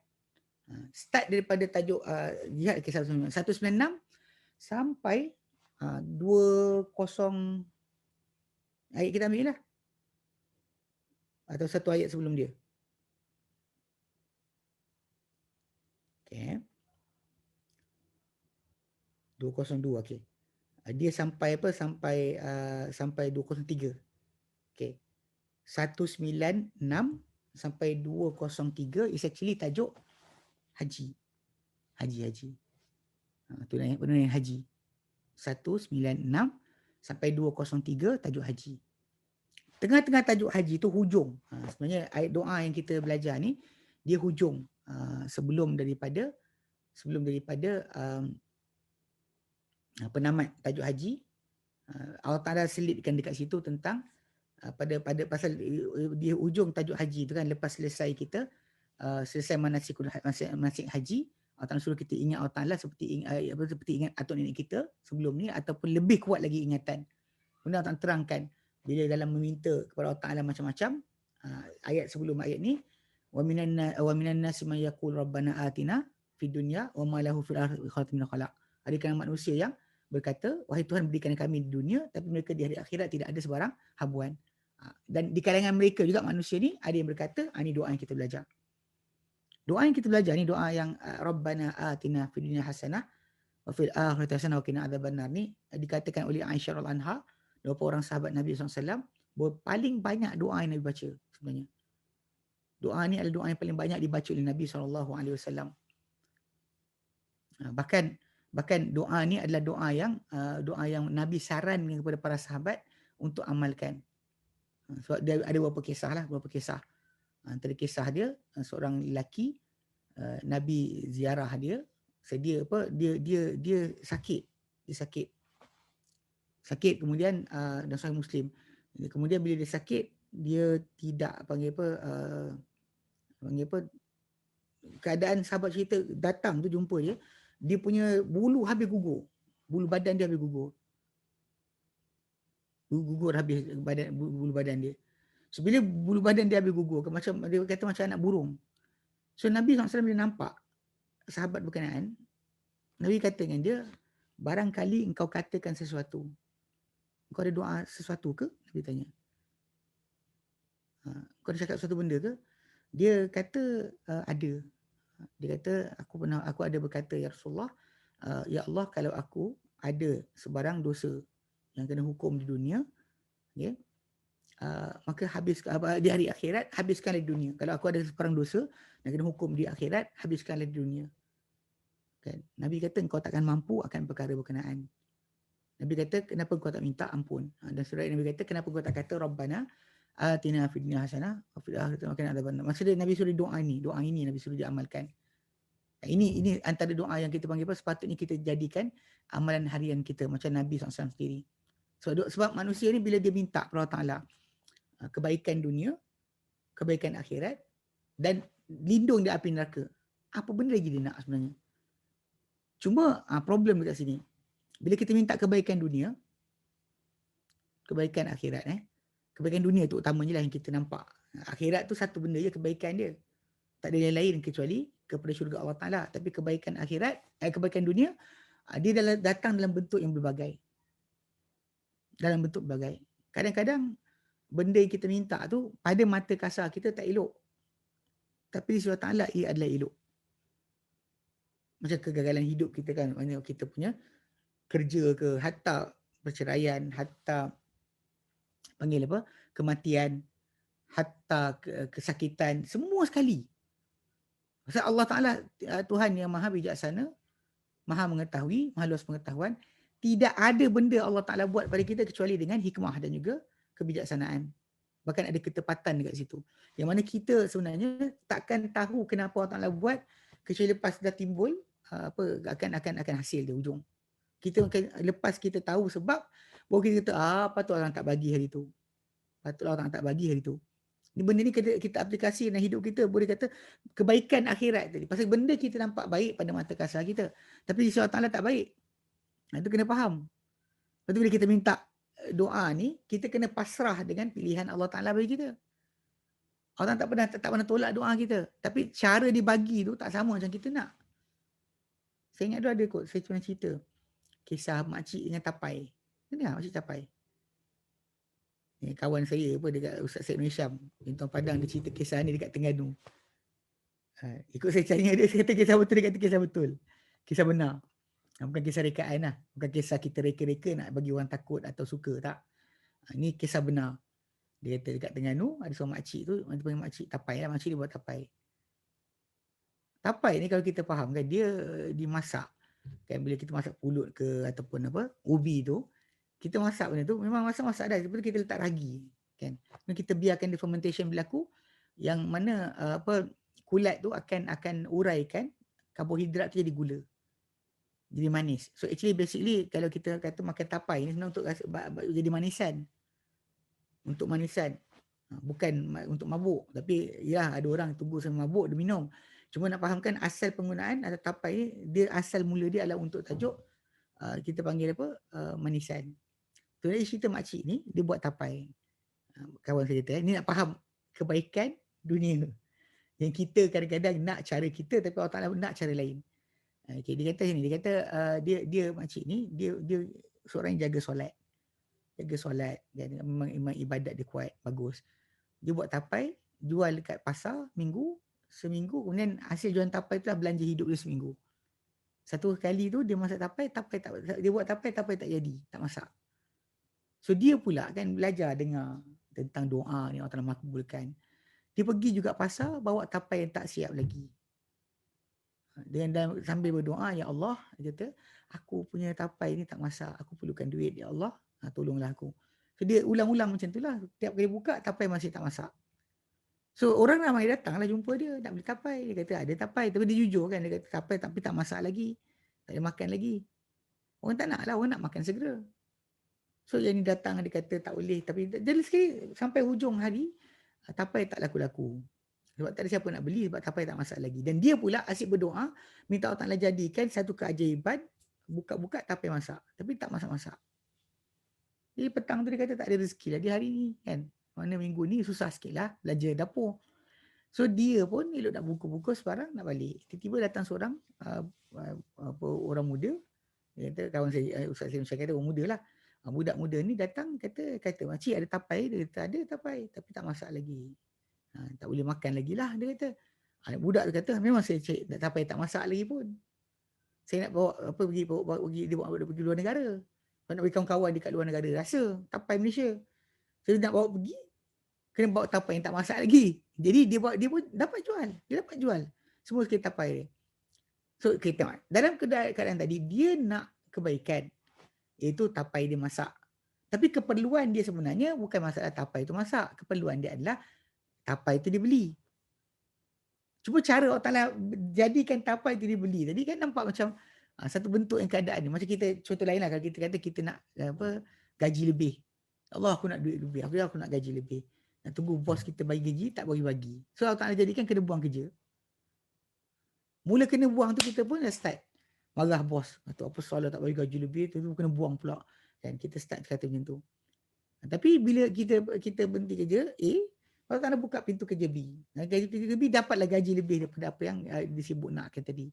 Start daripada tajuk jihad ke 196 sampai 20 ayat kita ambil lah. Atau satu ayat sebelum dia. Okay. 202, okay. Dia sampai apa? Sampai 203. Okay. 196 sampai 203 is actually tajuk haji. Haji. Tu yang haji. 196 sampai 203 tajuk haji. Tengah-tengah tajuk haji tu hujung. Sebenarnya ayat doa yang kita belajar ni dia hujung sebelum daripada penamat tajuk haji. Allah Ta'ala selitkan dekat situ tentang pada pasal di hujung tajuk haji tu kan, lepas selesai kita selesai manasik haji, Allah Ta'ala suruh kita ingat Allah Ta'ala seperti ingat atuk nenek kita sebelum ni, ataupun lebih kuat lagi ingatan. Kemudian Allah Ta'ala terangkan bila dalam meminta kepada Allah Ta'ala macam-macam, ayat sebelum ayat ni, wa minan nasi may yaqul rabbana atina fid dunya wa ma lahu fil akhirati min khalaq. Ada kalangan manusia yang berkata, wahai Tuhan berikan kami di dunia, tapi mereka di hari akhirat tidak ada sebarang habuan. Dan di kalangan mereka juga manusia ni ada yang berkata, ini doa yang kita belajar. Doa yang kita belajar ni doa yang Rabbana atina fid dunya hasanah wa fil akhirati hasanah wa qina adzabannar ni dikatakan oleh Aisyah radhiyallahu anha, beberapa orang sahabat Nabi SAW, bahawa paling banyak doa yang Nabi baca sebenarnya. Doa ni adalah doa yang paling banyak dibaca oleh Nabi SAW. Bahkan doa ni adalah doa yang Nabi sarankan kepada para sahabat untuk amalkan. Sebab dia ada beberapa kisah. Antara kisah dia, seorang lelaki, Nabi ziarah dia, dia sakit kemudian dan seorang Muslim. Kemudian bila dia sakit, dia tidak keadaan sahabat cerita datang tu jumpa dia punya bulu habis gugur. Bulu badan dia habis gugur. Gugur habis bulu badan dia. So bila bulu badan dia habis gugur, macam dia kata macam anak burung. So Nabi SAW bila nampak sahabat berkenaan, Nabi kata dengan dia, barangkali engkau katakan sesuatu. Engkau ada doa sesuatu ke? Nabi tanya. Kau ada cakap sesuatu benda ke? Dia kata ada. Dia kata aku ada berkata, ya Rasulullah, ya Allah, kalau aku ada sebarang dosa yang kena hukum di dunia, okay, maka di hari akhirat habiskanlah di dunia. Kalau aku ada sebarang dosa yang kena hukum di akhirat, habiskanlah di dunia. Kan? Nabi kata engkau takkan mampu akan perkara berkenaan. Nabi kata kenapa kau tak minta ampun? Dan surah Nabi kata kenapa kau tak kata Rabbana atina fid dunya hasanah wa fil akhirati hasanah adzabannar. Maksudnya Nabi suruh doa ini Nabi suruh diamalkan. Ini antara doa yang kita panggil apa, sepatutnya kita jadikan amalan harian kita macam Nabi SAW sendiri. Sebab manusia ni bila dia minta kepada Allah Ta'ala kebaikan dunia, kebaikan akhirat dan lindung dari api neraka, apa benda lagi dia nak sebenarnya? Cuma problem dekat sini, bila kita minta kebaikan dunia, kebaikan akhirat, kebaikan dunia tu utamanya lah yang kita nampak. Akhirat tu satu benda je kebaikan dia. Tak ada yang lain kecuali kepada syurga Allah Ta'ala. Tapi kebaikan akhirat, kebaikan dunia, dia datang dalam bentuk yang berbagai. Dalam bentuk berbagai. Kadang-kadang benda yang kita minta tu pada mata kasar kita tak elok. Tapi di syurga Ta'ala ia adalah elok. Macam kegagalan hidup kita kan. Maksudnya kita punya kerja ke, hatta perceraian, hatta panggil apa, kematian, hatta kesakitan, semua sekali. Sebab Allah Ta'ala Tuhan yang maha bijaksana, maha mengetahui, maha luas pengetahuan, tidak ada benda Allah Ta'ala buat pada kita kecuali dengan hikmah dan juga kebijaksanaan. Bahkan ada ketepatan dekat situ. Yang mana kita sebenarnya takkan tahu kenapa Allah Ta'ala buat kecuali lepas dah timbul akan hasil dia ujung. Kita lepas kita tahu sebab, baru kita kata patut Allah tak bagi hari tu. Patut Allah tak bagi hari tu. Benda ni kita aplikasi dalam hidup kita, boleh kata kebaikan akhirat tadi. Pasal benda kita nampak baik pada mata kasar kita, tapi di sisi Allah Ta'ala tak baik. Itu kena faham. Lepas tu bila kita minta doa ni, kita kena pasrah dengan pilihan Allah Ta'ala bagi kita. Allah tak pernah tolak doa kita. Tapi cara dibagi tu tak sama macam kita nak. Saya ingat tu ada kot, saya pernah cerita. Kisah makcik dengan tapai. Dengar makcik tapai? Kawan saya apa dekat Ustaz Syed Nur Hisham, Bintang Padang, dia cerita kisah ni dekat Terengganu. Ikut saya tanya dia, saya kata kisah betul, dia kata kisah betul. Kisah benar. Bukan kisah rekaan lah. Bukan kisah kita reka-reka nak bagi orang takut atau suka, tak. Ini kisah benar. Dia kata dekat Terengganu, ada seorang makcik tu, orang panggil makcik tapai lah, makcik dia buat tapai. Tapai ni kalau kita faham kan, dia dimasak. Kan bila kita masak pulut ke ataupun apa, ubi tu, kita masak benda tu, memang masak dah. Lepas tu kita letak ragi. Kan? Kita biarkan the fermentation berlaku, yang mana kulat tu akan uraikan karbohidrat tu jadi gula. Jadi manis. So actually basically kalau kita kata makan tapai ni sebenarnya untuk jadi manisan. Untuk manisan. Bukan untuk mabuk. Tapi ya ada orang tunggu sampai mabuk dia minum. Cuma nak fahamkan asal penggunaan atau tapai ni, dia asal mula dia adalah untuk tajuk kita panggil apa? Manisan. So dari cerita makcik ni, dia buat tapai. Kawan saya kata, ni nak faham kebaikan dunia. Yang kita kadang-kadang nak cara kita, tapi Allah Ta'ala nak cara lain. Okay, dia kata sini, dia kata dia makcik ni, dia seorang yang jaga solat. Jaga solat, memang ibadat dia kuat, bagus. Dia buat tapai, jual dekat pasar seminggu, kemudian hasil jualan tapai tu lah belanja hidup dia seminggu. Satu kali tu dia masak tapai dia buat tapai tak jadi, tak masak. So dia pula kan belajar dengar tentang doa ni Allah Ta'ala makbulkan. Dia pergi juga pasar bawa tapai yang tak siap lagi. Dan sambil berdoa, ya Allah, dia kata, aku punya tapai ni tak masak, aku perlukan duit, ya Allah, tolonglah aku. So dia ulang-ulang macam tu lah. Tiap kali buka, tapai masih tak masak. So orang ramai datang lah jumpa dia, nak beli tapai. Dia kata ada tapai, tapi dia jujur kan, dia kata tapai tapi tak masak lagi, tak ada makan lagi. Orang tak nak lah, orang nak makan segera. So yang ni datang, dia kata tak boleh, tapi jadi sekali sampai hujung hari, tapai tak laku-laku. Sebab tak ada siapa nak beli, sebab tapai tak masak lagi. Dan dia pula asyik berdoa, minta Allah Ta'ala jadikan satu keajaiban, buka-buka tapai masak. Tapi tak masak-masak. Jadi petang tu dia kata tak ada rezeki lah di hari ni kan. Mana minggu ni susah sikit lah belanja dapur. So dia pun elok nak buku-buku sekarang nak balik. Tiba-tiba datang seorang orang muda. Dia kata kawan saya, Ustaz Syed kata orang muda lah. Budak muda ni datang kata makcik ada tapai. Dia kata ada tapai tapi tak masak lagi. Tak boleh makan lagi lah dia kata. Budak tu kata memang saya cek tapai tak masak lagi pun. Saya nak bawa pergi luar negara. Saya nak bagi kawan-kawan dekat luar negara rasa tapai Malaysia. Saya nak bawa pergi kena bawa tapai yang tak masak lagi. Jadi dia pun dapat jual. Dia dapat jual semua sekali tapai dia. So kita tengok dalam keadaan tadi dia nak kebaikan, iaitu tapai dia masak. Tapi keperluan dia sebenarnya bukan masalah tapai itu masak. Keperluan dia adalah tapai itu dibeli. Cuba cara Allah Ta'ala jadikan tapai itu dibeli. Tadi kan nampak macam satu bentuk yang keadaan ni. Macam kita, contoh lain lah. Kalau kita kata kita nak gaji lebih. Allah aku nak duit lebih. Aku nak gaji lebih. Nak tunggu bos kita bagi gaji, tak bagi-bagi. So Allah Ta'ala jadikan kena buang kerja. Mula kena buang tu kita pun dah start. Marah bos. Atau apa soalan tak bagi gaji lebih, tu kena buang pula. Dan kita start kata macam tu. Tapi bila kita berhenti kerja A, Allah Ta'ala buka pintu kerja B. Gaji kerja B dapatlah gaji lebih daripada apa yang disebut nakkan tadi.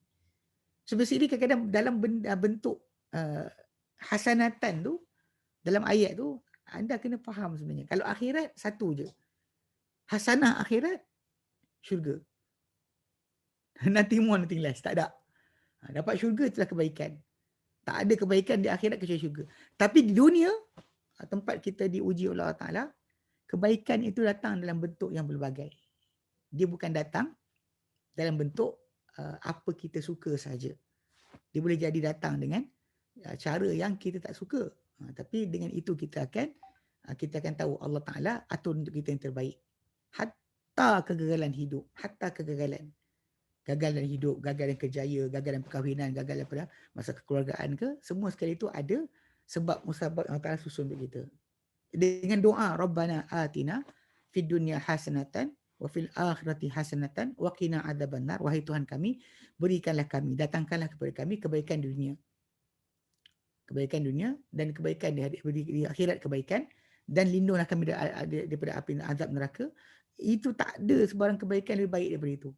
So basically kadang-kadang dalam bentuk hasanatan tu, dalam ayat tu, anda kena faham sebenarnya. Kalau akhirat, satu je. Hasanah akhirat, syurga. Nothing more, nothing less. Tak ada. Dapat syurga itulah kebaikan. Tak ada kebaikan di akhirat kecuali syurga. Tapi di dunia, tempat kita diuji oleh Allah Ta'ala, kebaikan itu datang dalam bentuk yang berbagai. Dia bukan datang dalam bentuk apa kita suka saja. Dia boleh jadi datang dengan cara yang kita tak suka. Tapi dengan itu kita akan tahu Allah Ta'ala atur untuk kita yang terbaik. Hatta kegagalan hidup. Hatta kegagalan. Gagal dalam hidup, gagal dalam kerjaya, gagal dalam perkahwinan, gagal daripada masa kekeluargaan ke. Semua sekali itu ada sebab musabab Allah Ta'ala susun untuk kita. Dengan doa Rabbana atina fid dunya hasanatan wa fil akhirati hasanatan wa qina adzabannar. Wahai Tuhan kami, berikanlah kami, datangkanlah kepada kami kebaikan dunia. Kebaikan dunia dan kebaikan di akhirat kebaikan, dan lindunglah kami daripada api azab neraka. Itu tak ada sebarang kebaikan lebih baik daripada itu.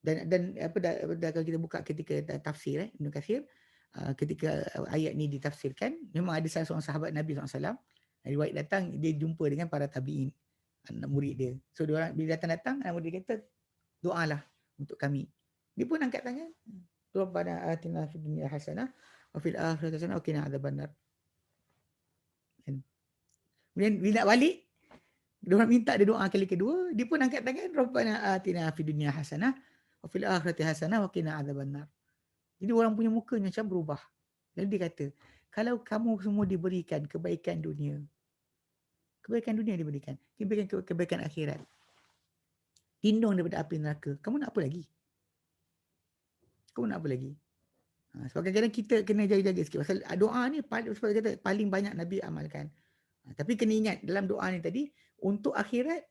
Dan kalau kita buka ketika tafsir Ibn Katsir, ketika ayat ni ditafsirkan, memang ada salah seorang sahabat Nabi SAW, riwayat datang dia jumpa dengan para tabi'in, anak murid dia. So dia orang bila datang anak murid dia kata, doalah untuk kami. Dia pun angkat tangan, Rabbana atina fid dunya hasanah wa fil akhirati hasanah wa qina adzabannar. Kemudian bila nak balik, dia orang minta dia doa kali kedua, dia pun angkat tangan, Rabbana atina fid dunya hasanah wa fil akhirati hasanah wa qina adzabannar. Jadi orang punya mukanya macam berubah. Lalu dia kata, kalau kamu semua diberikan kebaikan dunia diberikan, kebaikan akhirat, lindung daripada api neraka, kamu nak apa lagi? Sebab kadang-kadang kita kena jaga-jaga sikit. Pasal doa ni, sebab kata paling banyak Nabi amalkan. Tapi kena ingat dalam doa ni tadi, untuk akhirat,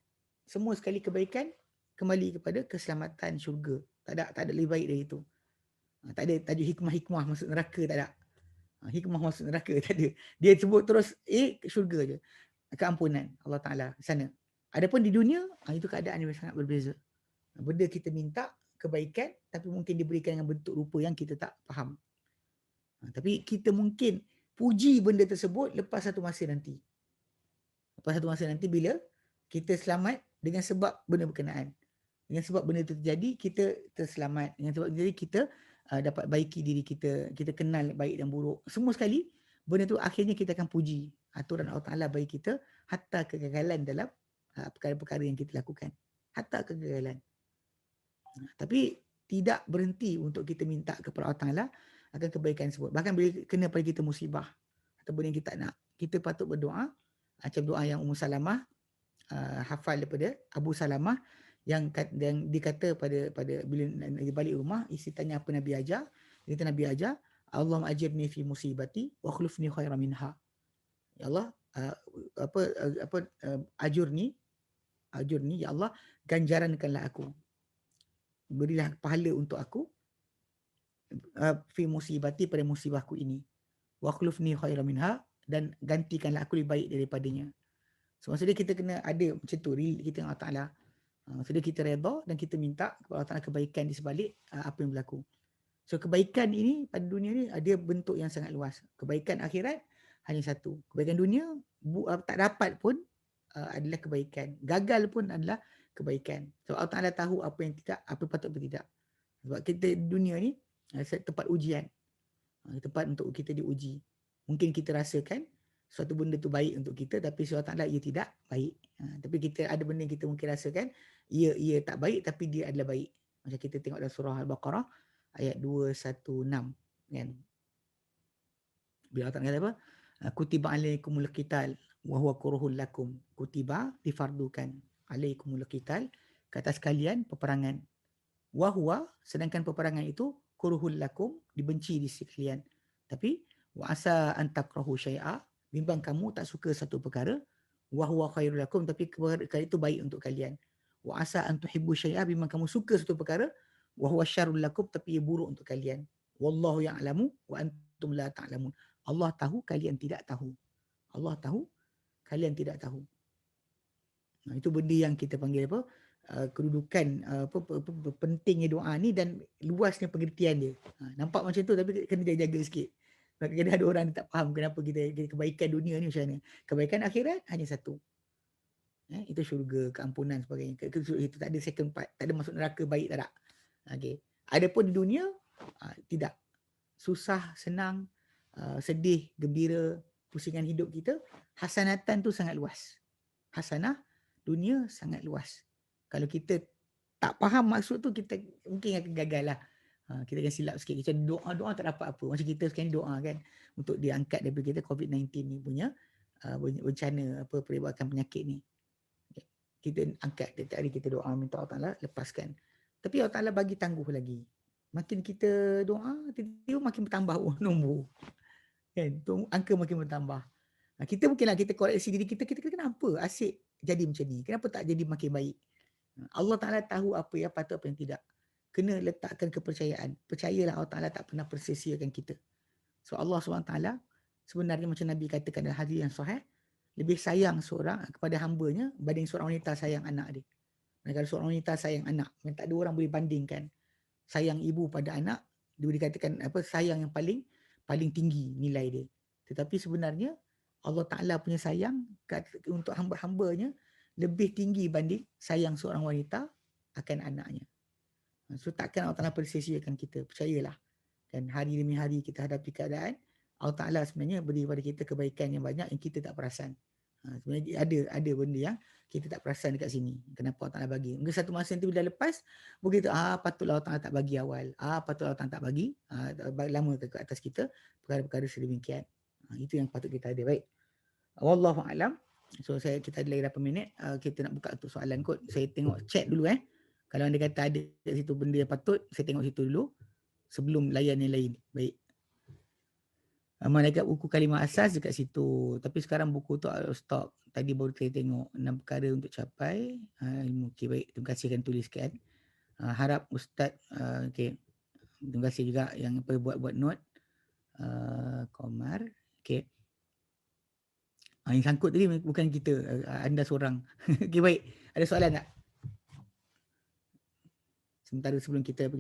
semua sekali kebaikan kembali kepada keselamatan syurga. Tak ada lebih baik dari itu. Tak ada tajuk hikmah masuk neraka, tak ada. Hikmah masuk neraka tak ada. Dia sebut terus syurga je. Keampunan Allah Ta'ala sana. Adapun di dunia, itu keadaan yang sangat berbeza. Benda kita minta kebaikan, tapi mungkin diberikan dengan bentuk rupa yang kita tak faham. Tapi kita mungkin puji benda tersebut lepas satu masa nanti. Bila kita selamat dengan sebab benda berkenaan. Dengan sebab benda itu terjadi, kita terselamat. Dengan sebab jadi kita dapat baiki diri kita, kita kenal baik dan buruk. Semua sekali, benda itu akhirnya kita akan puji aturan Allah Ta'ala bagi kita, hatta kegagalan dalam perkara-perkara yang kita lakukan. Hatta kegagalan. Tapi tidak berhenti untuk kita minta kepada Allah Ta'ala akan kebaikan tersebut. Bahkan bila kena pada kita musibah atau benda yang kita tak nak, kita patut berdoa macam doa yang Ummu Salamah hafal daripada Abu Salamah yang dikata pada bila balik rumah, isteri tanya apa Nabi ajar. Dia kata Nabi ajar, Allahumma ajirni fi musibati wa khulufni khairan minha. Ya Allah, ajurni ya Allah, ganjarankanlah aku, berilah pahala untuk aku fi musibati, pada musibahku ini, wa khulufni khairan minha, dan gantikanlah aku lebih baik daripadanya. So maksudnya kita kena ada macam tu, kita dengan Allah Ta'ala. Maksudnya kita redha dan kita minta kepada Allah Ta'ala kebaikan di sebalik apa yang berlaku. So kebaikan ini pada dunia ni ada bentuk yang sangat luas. Kebaikan akhirat hanya satu. Kebaikan dunia tak dapat pun adalah kebaikan. Gagal pun adalah kebaikan. So Allah Ta'ala tahu apa yang tidak, apa patut apa tidak. Sebab kita dunia ni tempat ujian. Tempat untuk kita diuji. Mungkin kita rasakan suatu benda tu baik untuk kita, tapi Allah Ta'ala ia tidak baik. Tapi kita ada benda yang kita mungkin rasakan ia tak baik, tapi dia adalah baik. Macam kita tengok dalam surah Al-Baqarah ayat 216 kan. Bila Allah Ta'ala kata apa? Kutiba alaikumul qital wa huwa kurhul lakum. Kutiba, difardukan, alaikumul qital, ke atas kalian peperangan. Wa huwa, sedangkan peperangan itu kurhul lakum, dibenci di sisi kalian. Tapi wa asa an takrahu syai'a, bimbang kamu tak suka satu perkara, wa huwa khairul lakum, tapi perkara itu baik untuk kalian. Wa asa an tuhibbu syai'a, bimbang kamu suka satu perkara, wa huwa syarrul lakum, tapi ia buruk untuk kalian. Wallahu ya'lamu wa antum la ta'lamun. Allah tahu, kalian tidak tahu. Allah tahu, kalian tidak tahu. Itu benda yang kita panggil apa? Kedudukan pentingnya doa ni dan luasnya pengertian dia. Nampak macam tu, tapi kena jaga sikit. Kadang-kadang ada orang yang tak faham kenapa kita kebaikan dunia ni macam mana. Kebaikan akhirat hanya satu. Itu syurga, keampunan sebagainya. Itu tak ada second part. Tak ada masuk neraka, baik tak ada. Okay. Adapun di dunia, tidak. Susah, senang, sedih, gembira, pusingan hidup kita, hasanatan tu sangat luas. Hasanah dunia sangat luas. Kalau kita tak faham maksud tu, kita mungkin akan gagal lah. Kita akan silap sikit. Macam doa-doa tak dapat apa. Macam kita sekarang doa kan, untuk diangkat daripada kita COVID-19 ni punya bencana, peribahkan penyakit ni. Kita angkat, setiap hari kita doa, minta Allah Ta'ala lepaskan. Tapi Allah Ta'ala bagi tangguh lagi. Makin kita doa, tiba-tiba makin bertambah nombor. Kan? Angka makin bertambah. Kita mungkinlah kita koreksi diri kita, kenapa asyik jadi macam ni? Kenapa tak jadi makin baik? Allah Ta'ala tahu apa yang patut, apa yang tidak. Kena letakkan kepercayaan. Percayalah Allah Ta'ala tak pernah persia-siakan kita. So Allah SWT sebenarnya macam Nabi katakan dalam hadis yang sahih, lebih sayang seorang kepada hambanya banding seorang wanita sayang anak dia. Dan kalau seorang wanita sayang anak, yang tak ada orang boleh bandingkan sayang ibu pada anak, dia dikatakan sayang yang paling tinggi nilai dia. Tetapi sebenarnya Allah Ta'ala punya sayang untuk hamba-hambanya lebih tinggi banding sayang seorang wanita akan anaknya. So takkan Allah Ta'ala persia-siakan kita, percayalah. Dan hari demi hari kita hadapi keadaan, Allah Ta'ala sebenarnya beri kepada kita kebaikan yang banyak yang kita tak perasan. Sebenarnya ada benda yang kita tak perasan dekat sini. Kenapa Allah Ta'ala bagi. Mungkin satu masa nanti bila lepas, begitu, patutlah Allah Ta'ala tak bagi awal. Patutlah Allah Ta'ala tak bagi, lama ke atas kita, perkara-perkara sedemikian. Itu yang patut kita ada. Baik. Wallahu a'lam. So kita ada lagi berapa minit, kita nak buka untuk soalan kot. Saya tengok chat dulu Kalau anda kata ada kat situ benda yang patut, saya tengok situ dulu sebelum layan yang lain. Baik. Malaikat buku kalimah asas dekat situ. Tapi sekarang buku tu out of stock. Tadi baru saya tengok 6 perkara untuk capai ilmu. Okay, baik. Terima kasih akan tuliskan. Harap Ustaz, okay. Terima kasih juga yang buat note. Komar. Okay. Yang sangkut tadi bukan kita. Anda seorang. Okay, baik. Ada soalan tak? Sementara sebelum kita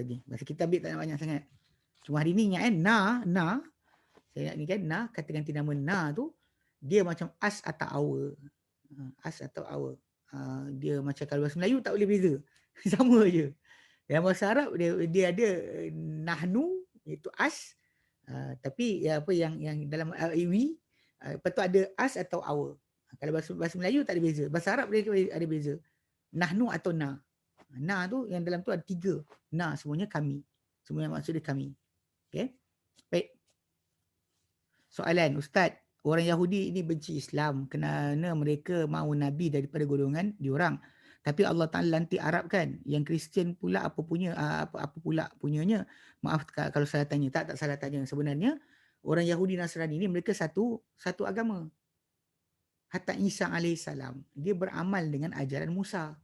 ni. Masa kita ambil tak banyak sangat. Cuma hari ni ingat na. Saya nak ni kan kata ganti nama na tu, dia macam as atau our. As atau our. Dia macam kalau bahasa Melayu tak boleh beza. Sama je. Dalam bahasa Arab dia ada nahnu, iaitu as. Tapi yang dalam we, lepas tu ada as atau our. Kalau bahasa Melayu tak ada beza. Bahasa Arab dia ada beza. Nahnu atau na. Na tu yang dalam tu ada 3. Na semuanya kami. Semuanya maksud dia kami. Okay. Baik. Soalan, Ustaz, orang Yahudi ini benci Islam kerana mereka mahu Nabi daripada golongan diorang. Tapi Allah Ta'ala lantik Arab kan. Yang Kristian pula apa pula punyanya. Maaf kalau salah tanya. Tak salah tanya. Sebenarnya orang Yahudi Nasrani ini mereka satu agama. Hatta Isa AS, dia beramal dengan ajaran Musa.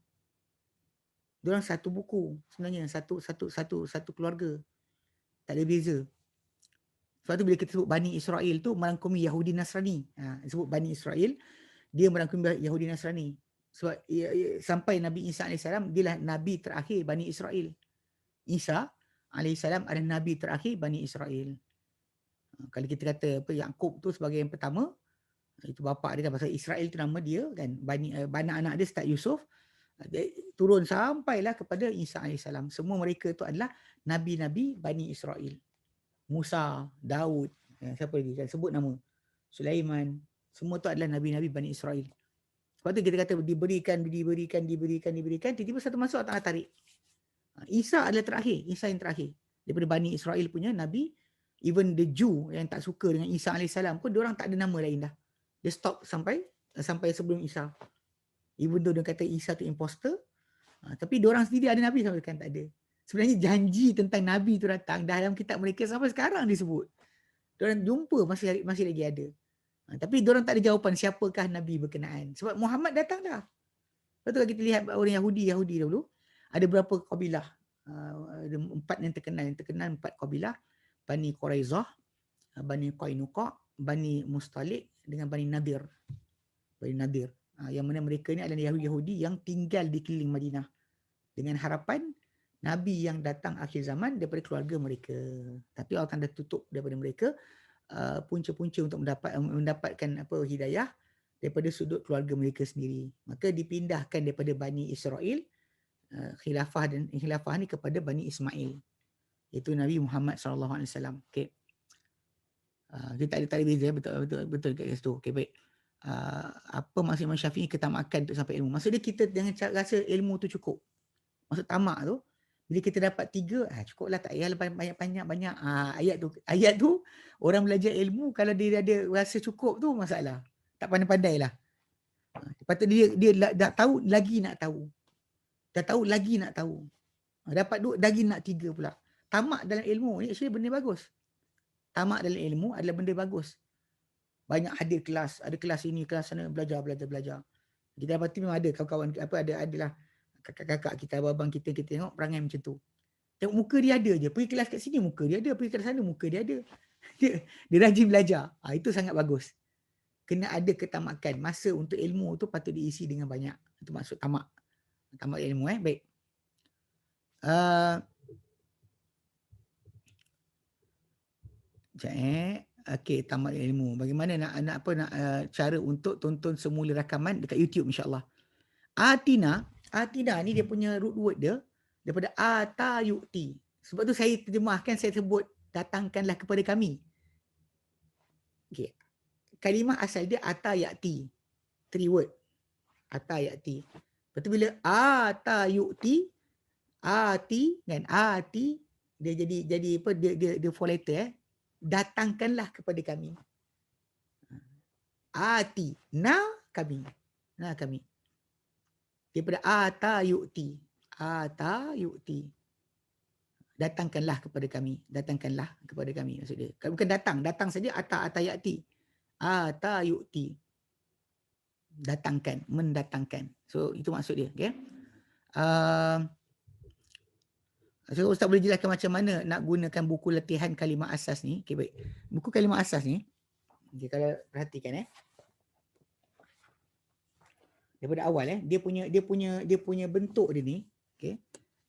Diorang satu buku sebenarnya, satu keluarga. Tak ada beza. Sebab tu bila kita sebut Bani Israel tu merangkumi Yahudi Nasrani. Disebut Bani Israel, dia merangkumi Yahudi Nasrani. Sebab sampai Nabi Isa AS, dialah Nabi terakhir Bani Israel. Isa AS adalah Nabi terakhir Bani Israel. Kalau kita kata Yaqub tu sebagai yang pertama, itu bapa dia kan, pasal Israel tu nama dia kan. Bani anak dia start Yusuf, dia turun sampailah kepada Isa AS. Semua mereka tu adalah Nabi-Nabi Bani Israel. Musa, Daud, siapa lagi kan sebut nama, Sulaiman, semua tu adalah Nabi-Nabi Bani Israel. Sebab tu kita kata diberikan, tiba-tiba satu masa Allah tarik. Isa adalah terakhir, Isa yang terakhir. Daripada Bani Israel punya Nabi, even the Jew yang tak suka dengan Isa AS pun, diorang tak ada nama lain dah. Dia stop sampai sebelum Isa. Even though dia kata Isa tu imposter, tapi diorang sendiri ada Nabi sampai sekarang tak ada. Sebenarnya janji tentang Nabi tu datang dalam kitab mereka sampai sekarang disebut. Diorang jumpa masih lagi ada. Tapi diorang tak ada jawapan siapakah Nabi berkenaan. Sebab Muhammad datang dah. Lepas tu kalau kita lihat orang Yahudi dahulu, ada berapa kabilah. Ada 4 yang terkenal 4 kabilah. Bani Quraizah, Bani Qainuqa, Bani Mustalik dengan Bani Nadir. Bani Nadir. Yang mana mereka ni adalah Yahudi yang tinggal di keliling Madinah. Dengan harapan Nabi yang datang akhir zaman daripada keluarga mereka. Tapi Allah Ta'ala tutup daripada mereka punca-punca untuk mendapatkan hidayah daripada sudut keluarga mereka sendiri. Maka dipindahkan daripada Bani Israel, khilafah ni kepada Bani Ismail. Itu Nabi Muhammad SAW. Okay. Kita tak ada beza, betul kat situ. Okay, baik. Apa maksud Imam Syafi'i ketamakan untuk sampai ilmu? Maksud dia kita jangan rasa ilmu tu cukup. Maksud tamak tu, bila kita dapat 3, cukuplah, tak payah banyak-banyak. Ayat tu orang belajar ilmu kalau dia ada rasa cukup tu masalah. Tak pandai-pandai lah. Lepas tu dia dah tahu lagi nak tahu. Dah tahu lagi nak tahu. Dapat 2 lagi nak 3 pula. Tamak dalam ilmu ni actually benda bagus. Tamak dalam ilmu adalah benda bagus. Banyak hadir kelas, ada kelas ini, kelas sana, belajar. Kita dapati memang ada kawan-kawan apa adalah kakak-kakak kita, abang-abang kita tengok perangai macam tu. Tengok muka dia ada je. Pergi kelas kat sini muka dia ada, pergi kelas sana muka dia ada. Dia rajin belajar. Itu sangat bagus. Kena ada ketamakan. Masa untuk ilmu tu patut diisi dengan banyak. Itu maksud tamak. Tamak ilmu baik. Okey, tamat ilmu. Bagaimana nak cara untuk tonton semula rakaman dekat YouTube insya-Allah. Atina ni dia punya root word dia daripada atayuti. Sebab tu saya terjemahkan, saya sebut datangkanlah kepada kami. Okey. Kalimah asal dia atayati. 3 word. Atayati. Lepas tu bila atayuti, ati kan, ati dia jadi apa, dia 4 letter datangkanlah kepada kami. Ati, na kami. Na kami. Daripada atayuti. Atayuti. Datangkanlah kepada kami. Datangkanlah kepada kami maksud dia. Bukan datang, datang saja atayati. Atayuti. Datangkan, mendatangkan. So itu maksud dia, okey. So Ustaz boleh jelaskan macam mana nak gunakan buku latihan kalimah asas ni? Okey, baik. Buku kalimah asas ni, okay, kalau perhatikan daripada awal dia punya bentuk dia ni, okey.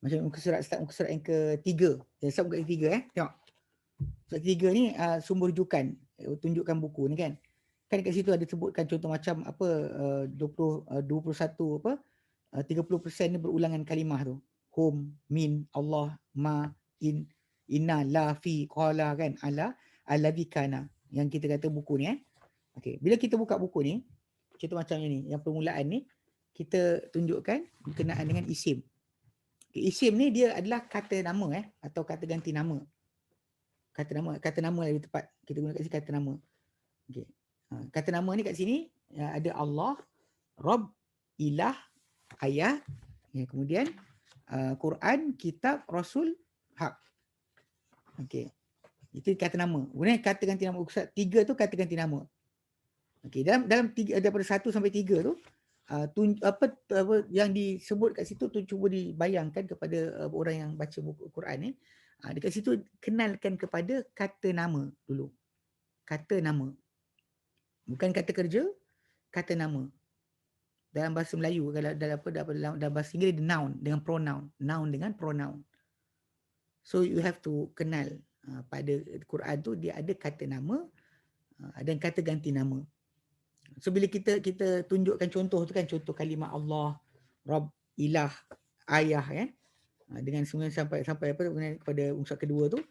Macam muka surat yang ketiga. Saya buka yang ketiga tengok. Surat ketiga ni sumber rujukan, tunjukkan buku ni kan. Kan dekat situ ada sebutkan contoh macam apa 21 apa 30% ni berulangan kalimah tu. Hum, min, Allah, ma, in, inna, la, fi, qala kan, ala, alladhi kana. Yang kita kata buku ni Okey, bila kita buka buku ni, contoh macam ni, yang permulaan ni kita tunjukkan berkenaan dengan isim. Okay, isim ni dia adalah kata nama atau kata ganti nama. Kata nama lebih tepat. Kita guna kat sini kata nama. Okey. Kata nama ni kat sini ada Allah, Rabb, Ilah, Ayah, kemudian Quran, Kitab, Rasul, Hak. Okey. Itu kata nama. Kemudian kata ganti nama Ustaz 3 tu kata ganti nama. Okey, dalam 3 daripada 1 sampai 3 tu apa yang disebut kat situ tu cuba dibayangkan kepada orang yang baca buku Quran ni. Dekat situ kenalkan kepada kata nama dulu. Kata nama. Bukan kata kerja, kata nama. Dalam bahasa Melayu kalau dalam bahasa Inggeris dia noun dengan pronoun, noun dengan pronoun. So you have to kenal pada Quran tu dia ada kata nama dan kata ganti nama. So bila kita tunjukkan contoh tu kan, contoh kalimah Allah, Rabb, Ilah, Ayah dengan semua sampai apa kepada unsur kedua tu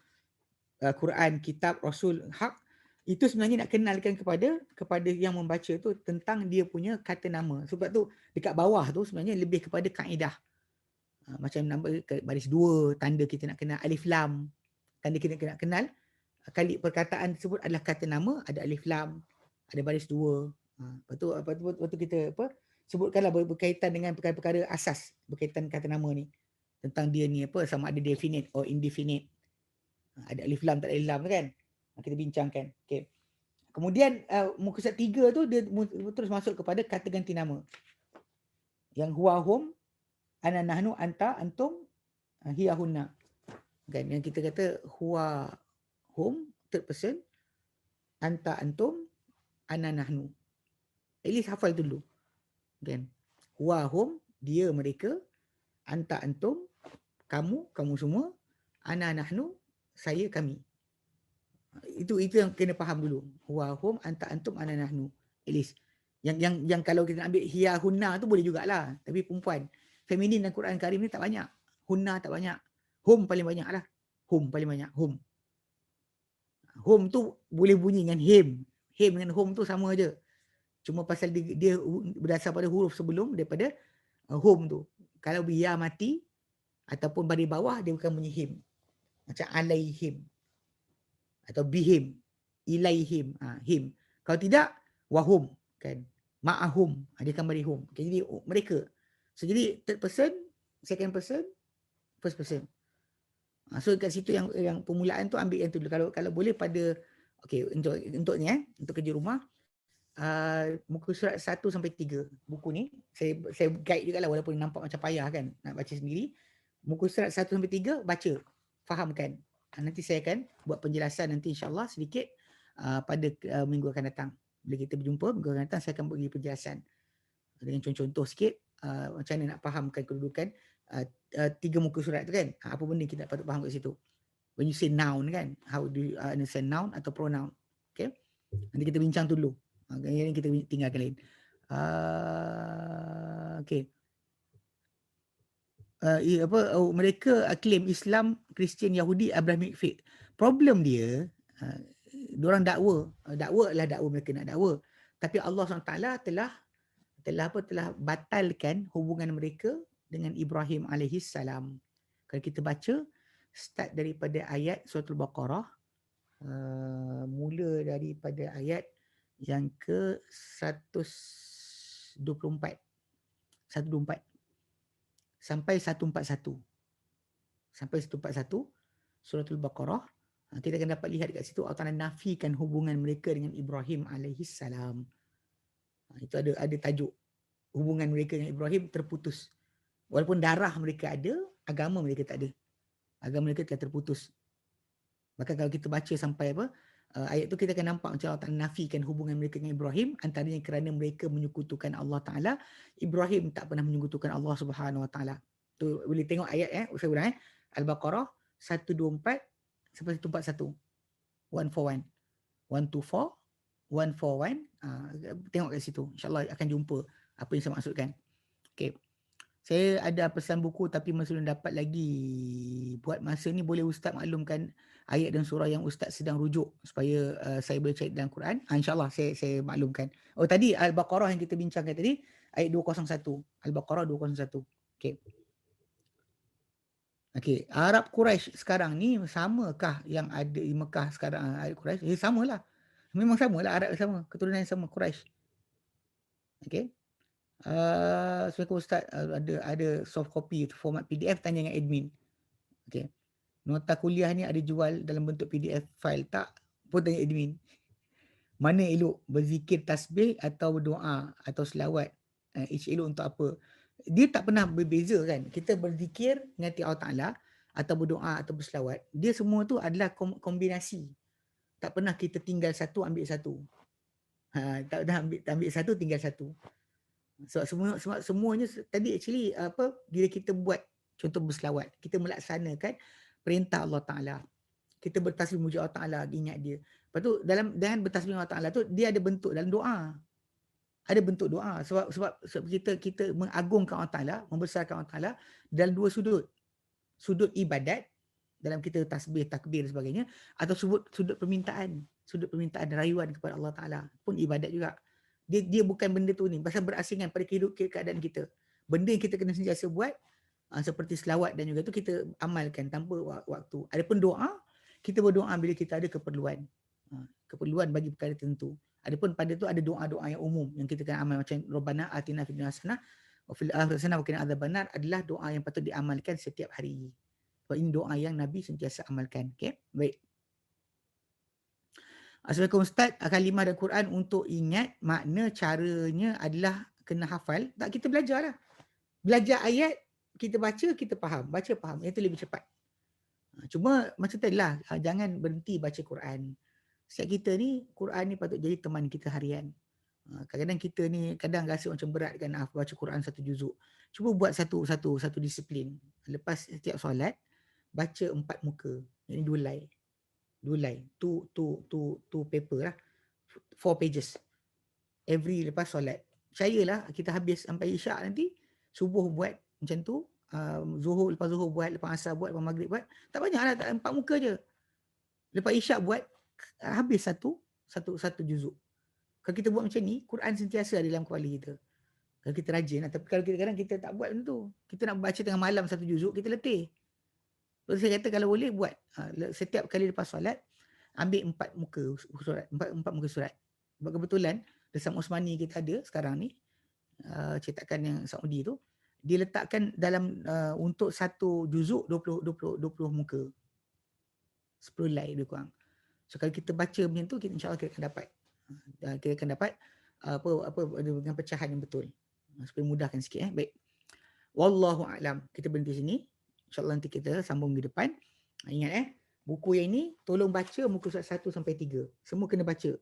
Quran, Kitab, Rasul, Hak, itu sebenarnya nak kenalkan kepada yang membaca tu tentang dia punya kata nama. Sebab tu dekat bawah tu sebenarnya lebih kepada kaedah. Macam nama baris 2, tanda kita nak kenal alif lam. Tanda kita nak kenal kali perkataan tersebut adalah kata nama, ada alif lam, ada baris 2. Lepas tu kita sebutkanlah berkaitan dengan perkara-perkara asas berkaitan kata nama ni. Tentang dia ni sama ada definite or indefinite. Ada alif lam, tak ada alif lam kan? Kita bincangkan. Okay. Kemudian muka surat 3 tu dia terus masuk kepada kata ganti nama. Yang huwa hum, ana nahnu, anta, antum, hiya hunna. Kan? Yang kita kata huwa hum, third person, anta, antum, ana nahnu. At least hafal dulu. Kan? Huwa hum, dia mereka, anta, antum, kamu semua, ana nahnu, saya kami. Itu yang kena faham dulu. Huwa hum, anta, antum, ana nahnu. At least yang kalau kita ambil hiya hunna tu boleh jugalah, tapi perempuan feminin dalam Quran Karim ni tak banyak. Hunna tak banyak. Hum paling banyak lah. Hum paling banyak. Hum tu boleh bunyi dengan him. Him dengan hum tu sama aja. Cuma pasal dia berdasar pada huruf sebelum daripada hum tu. Kalau ya mati ataupun baris bawah dia bukan bunyi him. Macam alaihim atau bihim, ilaihim, him. Kalau tidak wahum kan. Ma'ahum, dia akan bagi hum. Okay, jadi mereka. So jadi third person, second person, first person. So kat situ yang permulaan tu ambil yang tu dulu. Kalau boleh pada okey untuk ni untuk kerja rumah muka surat 1 sampai 3. Buku ni saya guide juga lah walaupun nampak macam payah kan nak baca sendiri. Muka surat 1 sampai 3 baca, fahamkan. Nanti saya akan buat penjelasan nanti insya-Allah sedikit pada minggu akan datang. Bila kita berjumpa minggu akan datang saya akan bagi penjelasan dengan contoh-contoh sikit macam mana nak fahamkan kedudukan 3 muka surat tu kan. Apa benda kita patut faham kat situ. When you say noun kan, how do you understand noun atau pronoun. Okay. Nanti kita bincang dulu. Yang kita tinggalkan lain. Okay. Mereka claim Islam, Kristian, Yahudi, Abrahamic faith. Problem dia, diorang dakwa adalah dakwa mereka nak dakwa. Tapi Allah SWT telah batalkan hubungan mereka dengan Ibrahim alaihissalam. Kalau kita baca start daripada ayat surah Al-Baqarah, mula daripada ayat yang ke 124 sampai 141 surah Al-Baqarah, kita akan dapat lihat dekat situ Allah Ta'ala nafikan hubungan mereka dengan Ibrahim alaihissalam. Itu ada tajuk hubungan mereka dengan Ibrahim terputus. Walaupun darah mereka ada, agama mereka tak ada. Agama mereka telah terputus. Maka kalau kita baca sampai ayat tu kita akan nampak macam Allah Ta'ala nafikan hubungan mereka dengan Ibrahim, antaranya kerana mereka menyekutukan Allah Ta'ala. Ibrahim tak pernah menyekutukan Allah Subhanahu Wa Ta'ala. Tu boleh tengok ayat saya ulang Al-Baqarah 124 sampai 141. 141. 124 141. Tengok kat situ. InsyaAllah akan jumpa apa yang saya maksudkan. Okay. Saya ada pesan buku tapi masih belum dapat lagi. Buat masa ni boleh Ustaz maklumkan ayat dan surah yang Ustaz sedang rujuk supaya saya boleh cari dalam Quran. InsyaAllah saya maklumkan. Oh tadi Al-Baqarah yang kita bincangkan tadi, ayat 201. Al-Baqarah 201. Okay. Okay. Arab Quraisy sekarang ni samakah yang ada di Mekah sekarang Arab Quraisy? Samalah. Memang samalah, Arab sama, keturunan yang sama, Quraisy. Okay. Assalamualaikum Ustaz, ada soft copy format PDF, tanya dengan admin. Okay. Nota kuliah ni ada jual dalam bentuk PDF file tak? Pun tanya admin. Mana elok, berzikir tasbih atau berdoa atau selawat? Each elok untuk apa? Dia tak pernah berbeza kan. Kita berzikir ngati Allah Ta'ala atau berdoa atau berselawat, dia semua tu adalah kombinasi. Tak pernah kita tinggal satu ambil satu. Tak pernah ambil satu tinggal satu. Sebab semuanya tadi actually bila kita buat contoh berselawat, kita melaksanakan perintah Allah Ta'ala. Kita bertasbih muji Allah Ta'ala, ingat dia. Lepas tu dengan bertasbih Allah Ta'ala tu dia ada bentuk dalam doa. Ada bentuk doa sebab kita mengagungkan Allah Ta'ala, membesarkan Allah Ta'ala dalam dua sudut. Sudut ibadat dalam kita tasbih, takbir dan sebagainya, atau sudut permintaan rayuan kepada Allah Ta'ala pun ibadat juga. Dia bukan benda tu ni, pasal berasingan pada keadaan kita. Benda yang kita kena sentiasa buat seperti selawat dan juga tu kita amalkan tanpa waktu. Adapun doa, kita berdoa bila kita ada keperluan. Keperluan bagi perkara tertentu. Adapun pada tu ada doa-doa yang umum yang kita kena amal macam Rabbana atina fid dunya hasanah wa fil akhirati hasanah wa qina adzabannar adalah doa yang patut diamalkan setiap hari. Sebab ini doa yang Nabi sentiasa amalkan. Okey, baik. Assalamualaikum Ustaz, kalimah dan Quran untuk ingat makna caranya adalah kena hafal. Tak, kita belajar lah. Belajar ayat, kita baca, kita faham. Baca faham, itu lebih cepat. Cuma macam tadi lah, jangan berhenti baca Quran. Setiap kita ni, Quran ni patut jadi teman kita harian. Kadang-kadang kita ni kadang rasa macam berat kan baca Quran satu juzuk. Cuba buat satu disiplin. Lepas setiap solat, baca 4 muka. Ini 2 line. 2 line. Two paper lah. 4 pages. Every lepas solat. Percayalah kita habis sampai isyak nanti, subuh buat macam tu, zuhur, lepas zuhur buat, lepas asar buat, lepas maghrib buat. Tak banyak lah, 4 muka je. Lepas isyak buat, habis satu juzuk. Kalau kita buat macam ni, Quran sentiasa ada dalam kepala kita. Kalau kita rajin, tapi kalau kadang-kadang kita tak buat macam tu. Kita nak baca tengah malam 1 juzuk, kita letih. Lepas saya kata kalau boleh buat, setiap kali lepas solat, ambil 4 muka surat. 4 muka surat. Sebab kebetulan, Resam Osmani kita ada sekarang ni, cetakan yang Saudi tu, dia letakkan dalam untuk 1 juzuk 20 muka. 10 line lebih kurang. So kalau kita baca macam tu, insya-Allah kita akan dapat. dengan pecahan yang betul. Supaya mudahkan sikit. Baik. Wallahu a'lam. Kita berhenti sini. InsyaAllah nanti kita sambung di depan. Ingat buku yang ini tolong baca muka surat 1 sampai 3. Semua kena baca.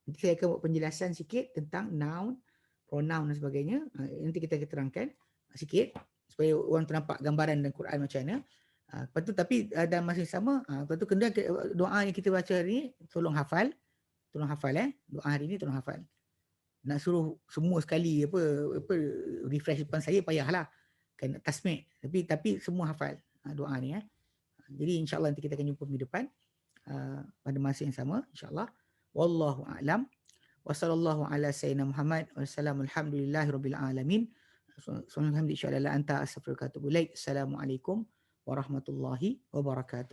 Nanti saya akan buat penjelasan sikit tentang noun, pronoun dan sebagainya. Nanti kita terangkan sikit supaya orang ternampak gambaran dan Quran macam mana. Lepas tu tapi dalam masa yang sama, lepas tu kena doa yang kita baca hari ni tolong hafal. Tolong hafal doa hari ni tolong hafal. Nak suruh semua sekali apa refresh depan saya payahlah. Kan tasmik. Tapi semua hafal doa ni Jadi insya-Allah nanti kita akan jumpa minggu depan pada masa yang sama insya-Allah. Wallahu a'lam. Wa sallallahu ala sayyidina Muhammad wa sallam alhamdulillahirabbil alamin. Subhanallah anta astaghfiruka wa atubu ilaik. Assalamualaikum warahmatullahi wabarakatuh.